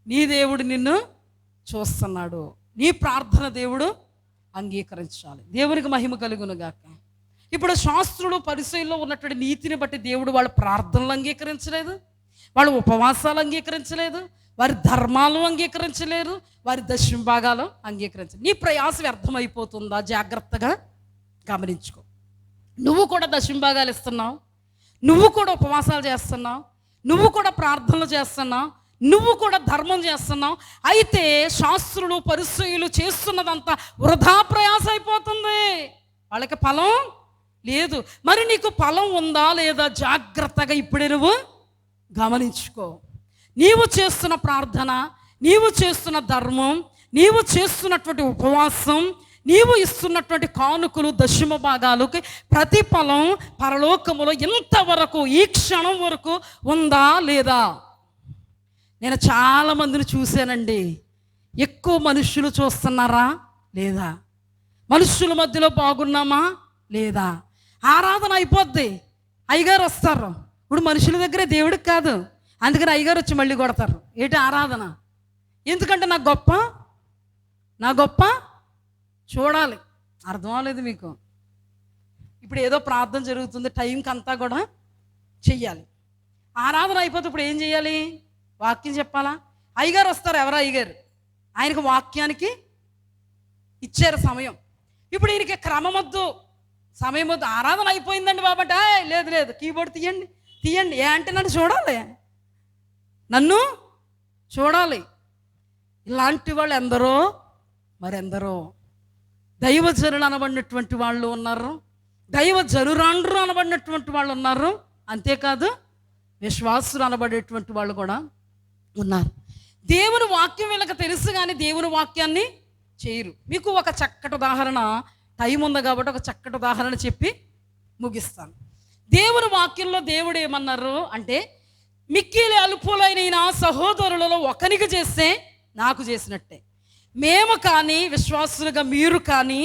నీ దేవుడు నిన్ను చూస్తున్నాడు. నీ ప్రార్థన దేవుడు అంగీకరించాలి. దేవునికి మహిమ కలుగును గాక. ఇప్పుడు శాస్త్రులు పరిచయంలో ఉన్నటువంటి నీతిని బట్టి దేవుడు వాళ్ళ ప్రార్థనలు అంగీకరించలేదు, వాళ్ళ ఉపవాసాలు అంగీకరించలేదు, వారి ధర్మాలు అంగీకరించలేరు, వారి దశమ భాగాలు అంగీకరించలేదు. నీ ప్రయాసం వ్యర్థమైపోతుందా? జాగ్రత్తగా గమనించుకో. నువ్వు కూడా దశమ భాగాలు ఇస్తున్నావు, నువ్వు కూడా ఉపవాసాలు చేస్తున్నావు, నువ్వు కూడా ప్రార్థనలు చేస్తున్నావు, నువ్వు కూడా ధర్మం చేస్తున్నావు. అయితే శాస్త్రులు పరిచయులు చేస్తున్నదంతా వృధా ప్రయాసం అయిపోతుంది, వాళ్ళకి ఫలం లేదు. మరి నీకు ఫలం ఉందా లేదా జాగ్రత్తగా ఇప్పుడే నువ్వు గమనించుకో. నీవు చేస్తున్న ప్రార్థన, నీవు చేస్తున్న ధర్మం, నీవు చేస్తున్నటువంటి ఉపవాసం, నీవు ఇస్తున్నటువంటి కానుకలు, దశమ భాగాలకి ప్రతిఫలం పరలోకములో ఇంతవరకు ఈ క్షణం వరకు ఉందా లేదా? నేను చాలామందిని చూశానండి. ఎక్కువ మనుషులు చూస్తున్నారా లేదా? మనుషుల మధ్యలో బాగున్నామా లేదా? ఆరాధన అయిపోద్ది, అయ్యగారు వస్తారు. ఇప్పుడు మనుషుల దగ్గరే దేవుడికి కాదు, అందుకని అయ్యగారు వచ్చి మళ్ళీ కొడతారు. ఏంటి ఆరాధన? ఎందుకంటే నా గొప్ప చూడాలి. అర్థం అవ్వలేదు మీకు? ఇప్పుడు ఏదో ప్రార్థన జరుగుతుంది, టైంకి అంతా కూడా చెయ్యాలి. ఆరాధన అయిపోతే ఇప్పుడు ఏం చేయాలి? వాక్యం చెప్పాలా? అయ్యగారు వస్తారు. ఎవరో అయ్యగారు, ఆయనకు వాక్యానికి ఇచ్చారు సమయం. ఇప్పుడు ఈయనకి క్రమం వద్దు, సమయం వద్దు. ఆరాధన అయిపోయిందండి బాబట, లేదు కీబోర్డ్ తీయండి. ఏ అంటే నన్ను చూడాలి. ఇలాంటి వాళ్ళు ఎందరో మరెందరో. దైవజనులు అనబడినటువంటి వాళ్ళు ఉన్నారు, దైవజనురాండ్రు అనబడినటువంటి వాళ్ళు ఉన్నారు, అంతేకాదు విశ్వాసులు అనబడేటువంటి వాళ్ళు కూడా ఉన్నారు. దేవుని వాక్యం వీళ్ళకి తెలుసు కానీ దేవుని వాక్యాన్ని చేయరు. మీకు ఒక చక్కటి ఉదాహరణ, టైం ఉంది కాబట్టి ఒక చక్కటి ఉదాహరణ చెప్పి ముగిస్తాను. దేవుని వాక్యంలో దేవుడు ఏమన్నారు అంటే, మిక్కిలి అల్పులైన సహోదరులలో ఒకరికి చేస్తే నాకు చేసినట్టే. మేము కానీ విశ్వాసులుగా మీరు కానీ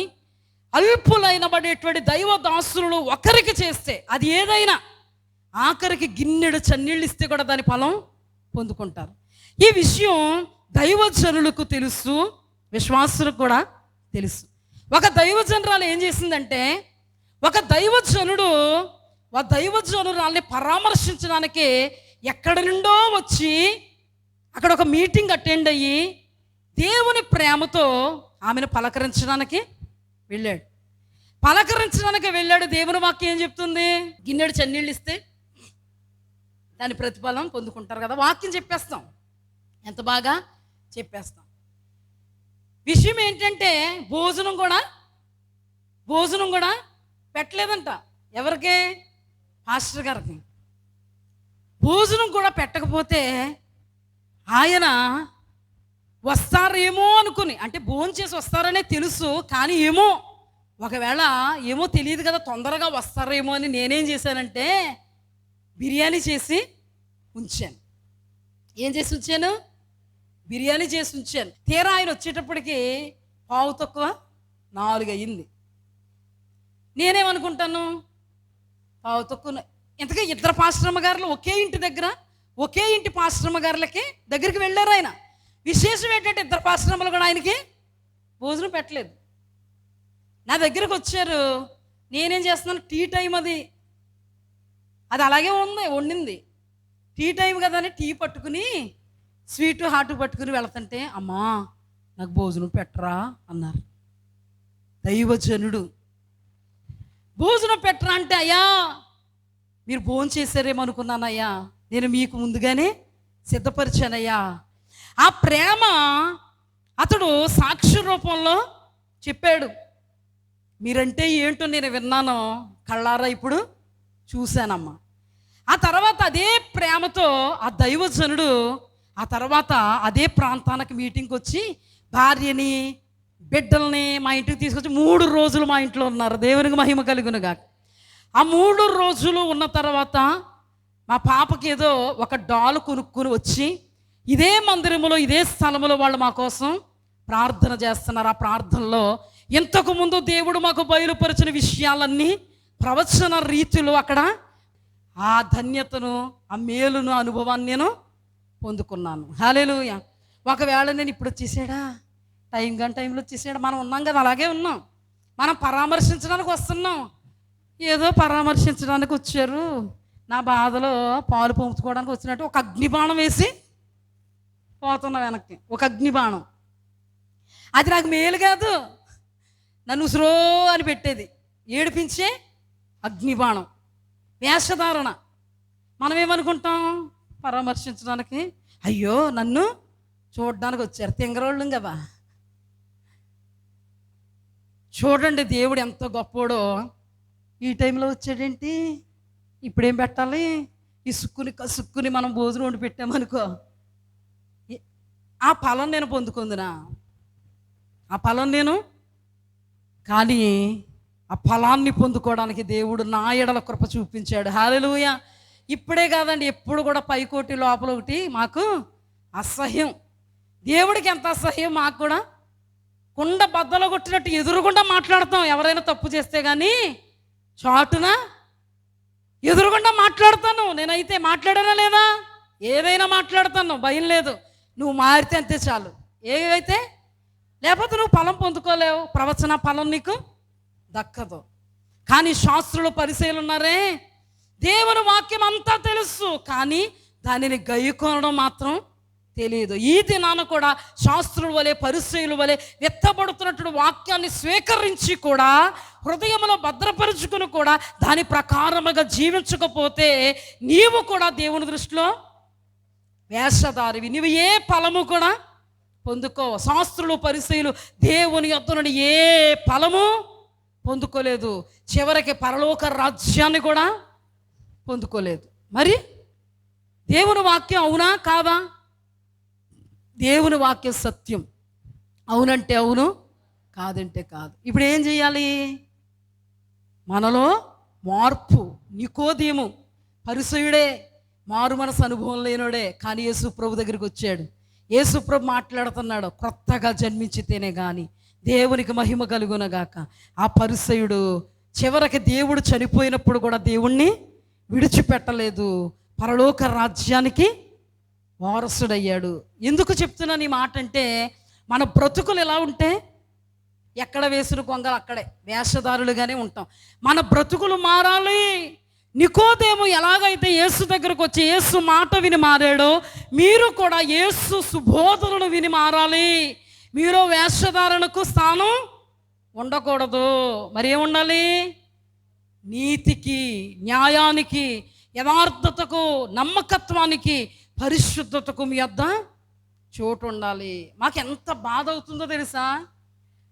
అల్పులైనబడేటువంటి దైవదాసులు ఒకరికి చేస్తే, అది ఏదైనా ఆఖరికి గిన్నెడు చన్నీళ్ళు ఇస్తే కూడా దాని ఫలం పొందుకుంటారు. ఈ విషయం దైవజనులకు తెలుసు, విశ్వాసులకు కూడా తెలుసు. ఒక దైవజనురాలు ఏం చేసిందంటే, ఒక దైవజనురాల్ని పరామర్శించడానికి ఎక్కడి నుండో వచ్చి అక్కడ ఒక మీటింగ్ అటెండ్ అయ్యి దేవుని ప్రేమతో ఆమెను పలకరించడానికి వెళ్ళాడు. దేవుని వాక్యం ఏం చెప్తుంది? గిన్నెడు చన్నీళ్ళు ఇస్తే దాని ప్రతిఫలం పొందుకుంటారు కదా. వాక్యం చెప్పేస్తాం, ఎంత బాగా చెప్పేస్తాం. విషయం ఏంటంటే భోజనం కూడా పెట్టలేదంట. ఎవరికి? పాస్టర్ గారికి. భోజనం కూడా పెట్టకపోతే ఆయన వస్తారేమో అనుకుని, అంటే భోజనం చేసి వస్తారనే తెలుసు కానీ ఒకవేళ తెలియదు కదా, తొందరగా వస్తారేమో అని నేనేం చేశానంటే బిర్యానీ చేసి ఉంచాను. బిర్యానీ చేసి ఉంచాను. తీరా ఆయన వచ్చేటప్పటికి 4:45 అయ్యింది. నేనేమనుకుంటాను, 4:45 ఇంతగా ఇద్దరు పాస్టరమ్మ గారులు ఒకే ఇంటి పాస్టరమ్మ గారులకి దగ్గరికి వెళ్ళారు ఆయన. విశేషం ఏంటంటే ఇద్దరు పాస్టరమ్మలు కూడా ఆయనకి భోజనం పెట్టలేదు. నా దగ్గరకు వచ్చారు. నేనేం చేస్తున్నాను, టీ టైం అది అలాగే వండింది. టీ టైం కదా అని టీ పట్టుకుని స్వీటు హాటు పట్టుకుని వెళుతుంటే, అమ్మా నాకు భోజనం పెట్టరా అన్నారు. దైవజనుడు భోజనం పెట్టరా అంటే, అయ్యా మీరు భోజనం చేశారేమో అనుకున్నానయ్యా, నేను మీకు ముందుగానే సిద్ధపరిచానయ్యా. ఆ ప్రేమ అతడు సాక్షి రూపంలో చెప్పాడు. మీరంటే ఏంటో నేను విన్నాను, కళ్ళారా ఇప్పుడు చూశానమ్మా. ఆ తర్వాత అదే ప్రేమతో ఆ దైవజనుడు ఆ తర్వాత అదే ప్రాంతానికి మీటింగ్కి వచ్చి భార్యని బిడ్డల్ని మా ఇంటికి తీసుకొచ్చి 3 రోజులు మా ఇంట్లో ఉన్నారు. దేవునికి మహిమ కలుగునుగా. ఆ 3 రోజులు ఉన్న తర్వాత మా పాపకి ఏదో ఒక డాల్ కొనుక్కుని వచ్చి ఇదే మందిరంలో ఇదే స్థలంలో వాళ్ళు మా కోసం ప్రార్థన చేస్తున్నారు. ఆ ప్రార్థనలో ఇంతకుముందు దేవుడు మాకు బయలుపరిచిన విషయాలన్నీ ప్రవచన రీతిలో అక్కడ ఆ ధన్యతను, ఆ మేలును, అనుభవాన్ని నేను పొందుకున్నాను. హల్లెలూయా. ఒకవేళ నేను ఇప్పుడు వచ్చేసాడా, టైంలో వచ్చేసాడా, మనం ఉన్నాం కదా, అలాగే ఉన్నాం. మనం పరామర్శించడానికి వస్తున్నాం. ఏదో పరామర్శించడానికి వచ్చారు, నా బాధలో పాలు పంపుకోవడానికి వచ్చినట్టు ఒక అగ్నిబాణం వేసి పోతున్నా వెనక్కి. ఒక అగ్నిబాణం, అది నాకు మేలు కాదు, నన్ను ఉసురో అని పెట్టేది, ఏడిపించే అగ్నిబాణం, వేషధారణ. మనం ఏమనుకుంటాం, పరామర్శించడానికి అయ్యో నన్ను చూడడానికి వచ్చారు, తింగరోళ్ళం కదా. చూడండి దేవుడు ఎంత గొప్పోడో. ఈ టైంలో వచ్చాడేంటి, ఇప్పుడేం పెట్టాలి, ఇసుక్కుని కసుక్కుని మనం భోజనం వండి పెట్టామనుకో, ఆ ఫలం నేను పొందుకుందునా, ఆ ఫలం నేను. కానీ ఆ ఫలాన్ని పొందుకోవడానికి దేవుడు నా ఎడల కృప చూపించాడు. హల్లెలూయా. ఇప్పుడే కాదండి, ఎప్పుడు కూడా పైకోటి లోపల ఒకటి మాకు అసహ్యం. దేవుడికి ఎంత అసహ్యం, మాకు కూడా కుండ బద్దలు కొట్టినట్టు ఎదురుగుండా మాట్లాడతాం. ఎవరైనా తప్పు చేస్తే కానీ చాటున ఎదురుగుండా మాట్లాడతాను. నేనైతే మాట్లాడానా లేదా, ఏదైనా మాట్లాడతాను, భయం లేదు. నువ్వు మారితే అంతే చాలు. ఏవైతే లేకపోతే నువ్వు ఫలం పొందుకోలేవు, ప్రవచన ఫలం నీకు దక్కదు. కానీ శాస్త్రులు పరిచయాలు ఉన్నారే, దేవుని వాక్యం అంతా తెలుసు, కానీ దానిని గైకొనడం మాత్రం తెలియదు. ఈ దినాన కూడా శాస్త్రుల వలె, పరిచయుల వలె ఎత్తబడుతున్నటువంటి వాక్యాన్ని స్వీకరించి కూడా హృదయంలో భద్రపరుచుకుని కూడా దాని ప్రకారముగా జీవించకపోతే నీవు కూడా దేవుని దృష్టిలో వేషధారివి. నీవు ఏ ఫలము కూడా పొందుకో. శాస్త్రులు పరిచయులు దేవుని యొద్ద నుండి ఏ ఫలము పొందుకోలేదు, చివరికి పరలోక రాజ్యాన్ని కూడా పొందుకోలేదు. మరి దేవుని వాక్యం అవునా కాదా? దేవుని వాక్యం సత్యం. అవునంటే అవును, కాదంటే కాదు. ఇప్పుడు ఏం చేయాలి? మనలో మార్పు. నికోదేము పరిసయుడే, మారు మనసు అనుభవం లేనోడే, కానీ యేసు ప్రభు దగ్గరికి వచ్చాడు. యేసు ప్రభు మాట్లాడుతున్నాడు, కొత్తగా జన్మించితేనే కానీ దేవునికి మహిమ కలుగునగాక. ఆ పరిసయుడు చివరికి దేవుడు చనిపోయినప్పుడు కూడా దేవుణ్ణి విడిచిపెట్టలేదు, పరలోక రాజ్యానికి వారసుడయ్యాడు. ఎందుకు చెప్తున్నాను ఈ మాట అంటే, మన బ్రతుకులు ఎలా ఉంటే ఎక్కడ వేసిన కొంగలు అక్కడే వేషధారులుగానే ఉంటాం. మన బ్రతుకులు మారాలి. నికోదేము ఎలాగైతే యేసు దగ్గరకు వచ్చి యేసు మాట విని మారాడో, మీరు కూడా యేసు సుబోధనను విని మారాలి. మీరు వేషధారణకు స్థానం ఉండకూడదు. మరి ఏముండాలి? నీతికి, న్యాయానికి, యథార్థతకు, నమ్మకత్వానికి, పరిశుద్ధతకు మీ వద్ద చోటు ఉండాలి. మాకు ఎంత బాధ అవుతుందో తెలుసా?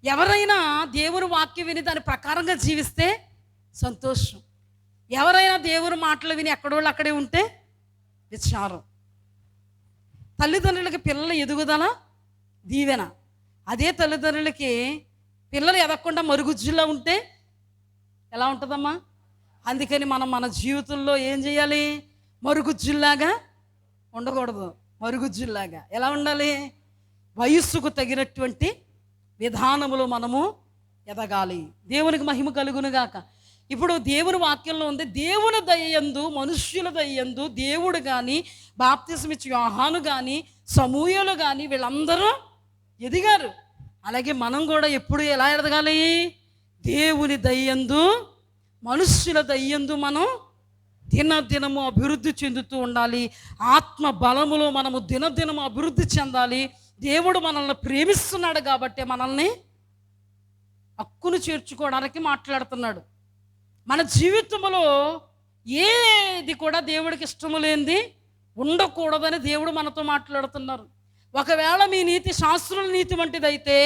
ఎవరైనా దేవుని వాక్యం విని దాని ప్రకారంగా జీవిస్తే సంతోషం, ఎవరైనా దేవుని మాటలు విని ఎక్కడోళ్ళు అక్కడే ఉంటే విచారం. తల్లిదండ్రులకి పిల్లల ఎదుగుదల దీవెన, అదే తల్లిదండ్రులకి పిల్లలు ఎదగకుండా మరుగుజ్జులా ఉంటే ఎలా ఉంటుందమ్మా? అందుకని మనం మన జీవితంలో ఏం చేయాలి? మరుగుజ్జుల్లాగా ఉండకూడదు. మరుగుజ్జుల్లాగా ఎలా ఉండాలి? వయస్సుకు తగినటువంటి విధానములో మనము ఎదగాలి. దేవునికి మహిమ కలుగునుగాక. ఇప్పుడు దేవుని వాక్యంలో ఉంది, దేవుని దయ్యందు, మనుష్యుల దయ్యందు దేవుడు కానీ, బాప్తిస్మిచ్చి యోహాను కానీ, సమూయేలు కానీ వీళ్ళందరూ ఎదిగారు. అలాగే మనం కూడా ఎప్పుడు ఎలా ఎదగాలి? దేవుని దయ్యందు, మనుష్యుల దయ్యందు మనం దినదినము అభివృద్ధి చెందుతూ ఉండాలి. ఆత్మ బలములో మనము దినదినము అభివృద్ధి చెందాలి. దేవుడు మనల్ని ప్రేమిస్తున్నాడు కాబట్టి మనల్ని హక్కును చేర్చుకోవడానికి మాట్లాడుతున్నాడు. మన జీవితంలో ఏది కూడా దేవుడికి ఇష్టము లేనిది ఉండకూడదని దేవుడు మనతో మాట్లాడుతున్నారు. ఒకవేళ మీ నీతి శాస్త్రుల నీతి వంటిదైతే,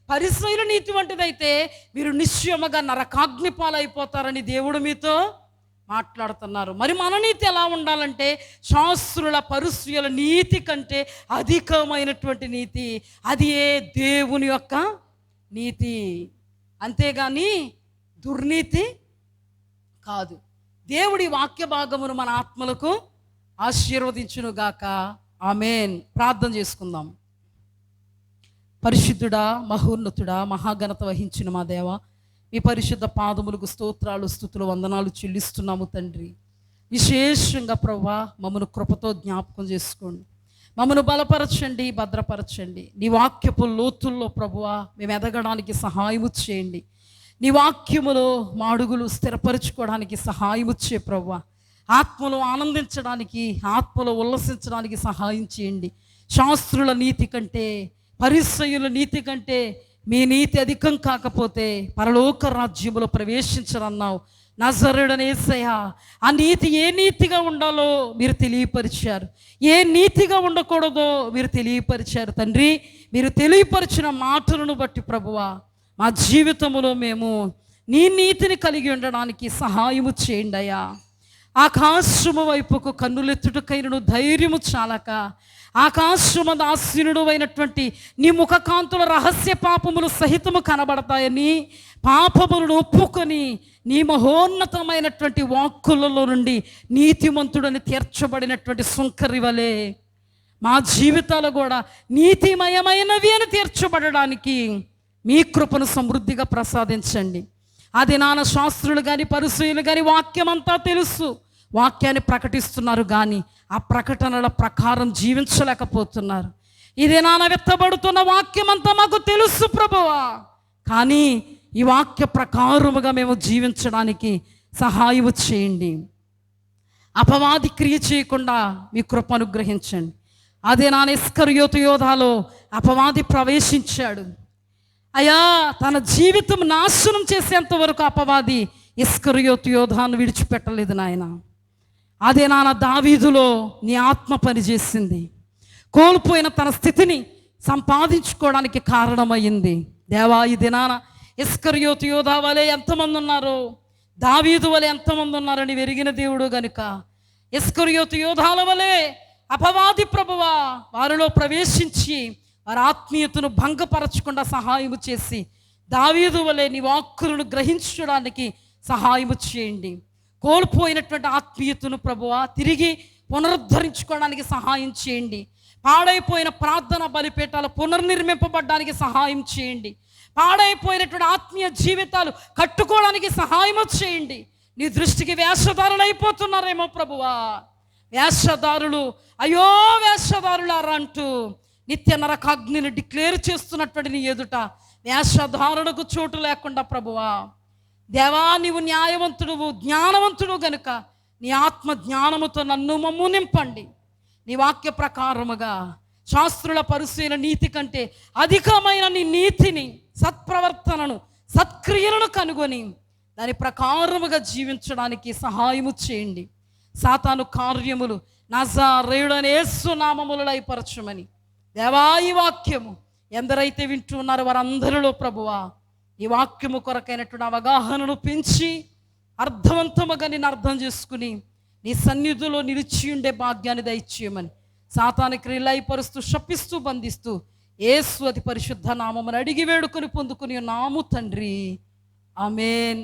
పరిసయుల నీతి వంటిదైతే మీరు నిశ్చయముగా నరకాగ్ని పాలైపోతారని దేవుడు మీతో మాట్లాడుతున్నారు. మరి మన నీతి ఎలా ఉండాలంటే, శాస్త్రుల పరిసయుల నీతి కంటే అధికమైనటువంటి నీతి. అది ఏ దేవుని యొక్క నీతి, అంతేగాని దుర్నీతి కాదు. దేవుడి వాక్య భాగమును మన ఆత్మలకు ఆశీర్వదించునుగాక. ఆమేన్. ప్రార్థన చేసుకుందాం. పరిశుద్ధుడా, మహోన్నతుడా, మహాఘనత వహించిన మా దేవ, మీ పరిశుద్ధ పాదములకు స్తోత్రాలు, స్తుతులు, వందనాలు చెల్లిస్తున్నాము తండ్రి. విశేషంగా ప్రభువా మమ్మను కృపతో జ్ఞాపకం చేసుకోండి, మమ్మను బలపరచండి, భద్రపరచండి. నీ వాక్యపు లోతుల్లో ప్రభువా మేము ఎదగడానికి సహాయము చేయండి. నీ వాక్యములో మా అడుగులు స్థిరపరచుకోవడానికి సహాయము చే ప్రభువా. ఆత్మలో ఆనందించడానికి, ఆత్మలో ఉల్లసించడానికి సహాయం చేయండి. శాస్త్రుల నీతి కంటే, పరిసయ్యుల నీతి కంటే మీ నీతి అధికం కాకపోతే పరలోక రాజ్యములో ప్రవేశించరన్నావు. నజరేయుడైన యేసయ్యా, ఆ నీతి ఏ నీతిగా ఉండాలో మీరు తెలియపరిచారు, ఏ నీతిగా ఉండకూడదో మీరు తెలియపరిచారు తండ్రి. మీరు తెలియపరిచిన మాటలను బట్టి ప్రభువా మా జీవితంలో మేము నీ నీతిని కలిగి ఉండడానికి సహాయము చేయండి అయ్యా. ఆకాశము వైపుకు కన్నులెత్తుటకైనను ధైర్యము చాలక, ఆకాశమందు ఆసీనుడు అయినటువంటి నీ ముఖకాంతుల రహస్య పాపములు సహితము కనబడతాయని పాపములను ఒప్పుకొని నీ మహోన్నతమైనటువంటి వాక్కులలో నుండి నీతిమంతుడని తీర్చబడినటువంటి సుంకరి వలె మా జీవితాలు కూడా నీతిమయమైనవి అని తీర్చబడడానికి మీ కృపను సమృద్ధిగా ప్రసాదించండి. అది నాన్న శాస్త్రులు కానీ పరిసయ్యులు కానీ వాక్యం అంతా తెలుసు, వాక్యాన్ని ప్రకటిస్తున్నారు కానీ ఆ ప్రకటనల ప్రకారం జీవించలేకపోతున్నారు. ఇదే నాన్న వెత్తబడుతున్న వాక్యం అంతా మాకు తెలుసు ప్రభువా, కానీ ఈ వాక్య ప్రకారముగా మేము జీవించడానికి సహాయము చేయండి. అపవాది క్రియ చేయకుండా మీ కృప అనుగ్రహించండి. అదే నాన్న ఇస్కరియోతు యోధాలో అపవాది ప్రవేశించాడు అయ్యా. తన జీవితం నాశనం చేసేంత వరకు అపవాది ఇస్కరియోతు యోధాను విడిచిపెట్టలేదు నాయన. అదే నాన్న దావీదులో నీ ఆత్మ పనిచేసింది, కోల్పోయిన తన స్థితిని సంపాదించుకోవడానికి కారణమైంది. దేవా, ఈ దినాన ఇస్కరియోతు యోధా వలె ఎంతమంది ఉన్నారో, దావీదు వలె ఎంతమంది ఉన్నారని వెరిగిన దేవుడు గనుక ఇస్కరియోతు యోధాల వలె అపవాది ప్రభువా వారిలో ప్రవేశించి వారి ఆత్మీయతను భంగపరచకుండా సహాయము చేసి దావీదు వలె నీ వాక్కులను గ్రహించడానికి సహాయము చేయండి. కోల్పోయినటువంటి ఆత్మీయతను ప్రభువా తిరిగి పునరుద్ధరించుకోవడానికి సహాయం చేయండి. పాడైపోయిన ప్రార్థన బలిపీఠాలు పునర్నిర్మింపబడడానికి సహాయం చేయండి. పాడైపోయినటువంటి ఆత్మీయ జీవితాలు కట్టుకోవడానికి సహాయం చేయండి. నీ దృష్టికి వేషధారులు అయిపోతున్నారేమో ప్రభువా. వేషధారులు, అయ్యో వేషధారులారా అంటూ నిత్య నరకాగ్నిని డిక్లేర్ చేస్తున్నటువంటి నీ ఎదుట వేషధారులకు చోటు లేకుండా ప్రభువా దేవా, నీవు న్యాయవంతుడువు, జ్ఞానవంతుడు గనుక నీ ఆత్మ జ్ఞానముతో నన్ను మమ్ము నింపండి. నీ వాక్య ప్రకారముగా శాస్త్రుల పరిశీలన నీతి కంటే అధికమైన నీ నీతిని, సత్ప్రవర్తనను, సత్క్రియలను కనుగొని దాని ప్రకారముగా జీవించడానికి సహాయము చేయండి. సాతాను కార్యములు నజరేయుడైన యేసు నామములో లయపరచుమని దేవా, ఈ వాక్యము ఎందరైతే వింటున్నారో వారందరిలో ప్రభువా ఈ వాక్యము కొరకైనటువంటి అవగాహనను పెంచి అర్థవంతముగా నేను అర్థం చేసుకుని నీ సన్నిధిలో నిలిచి ఉండే భాగ్యాన్ని దయచేయమని సాతానికి లయపరుస్తూ, శపిస్తూ, బంధిస్తూ యేసు అతి పరిశుద్ధ నామమును అడిగి వేడుకొని పొందుకుని నాము తండ్రి. ఆమేన్.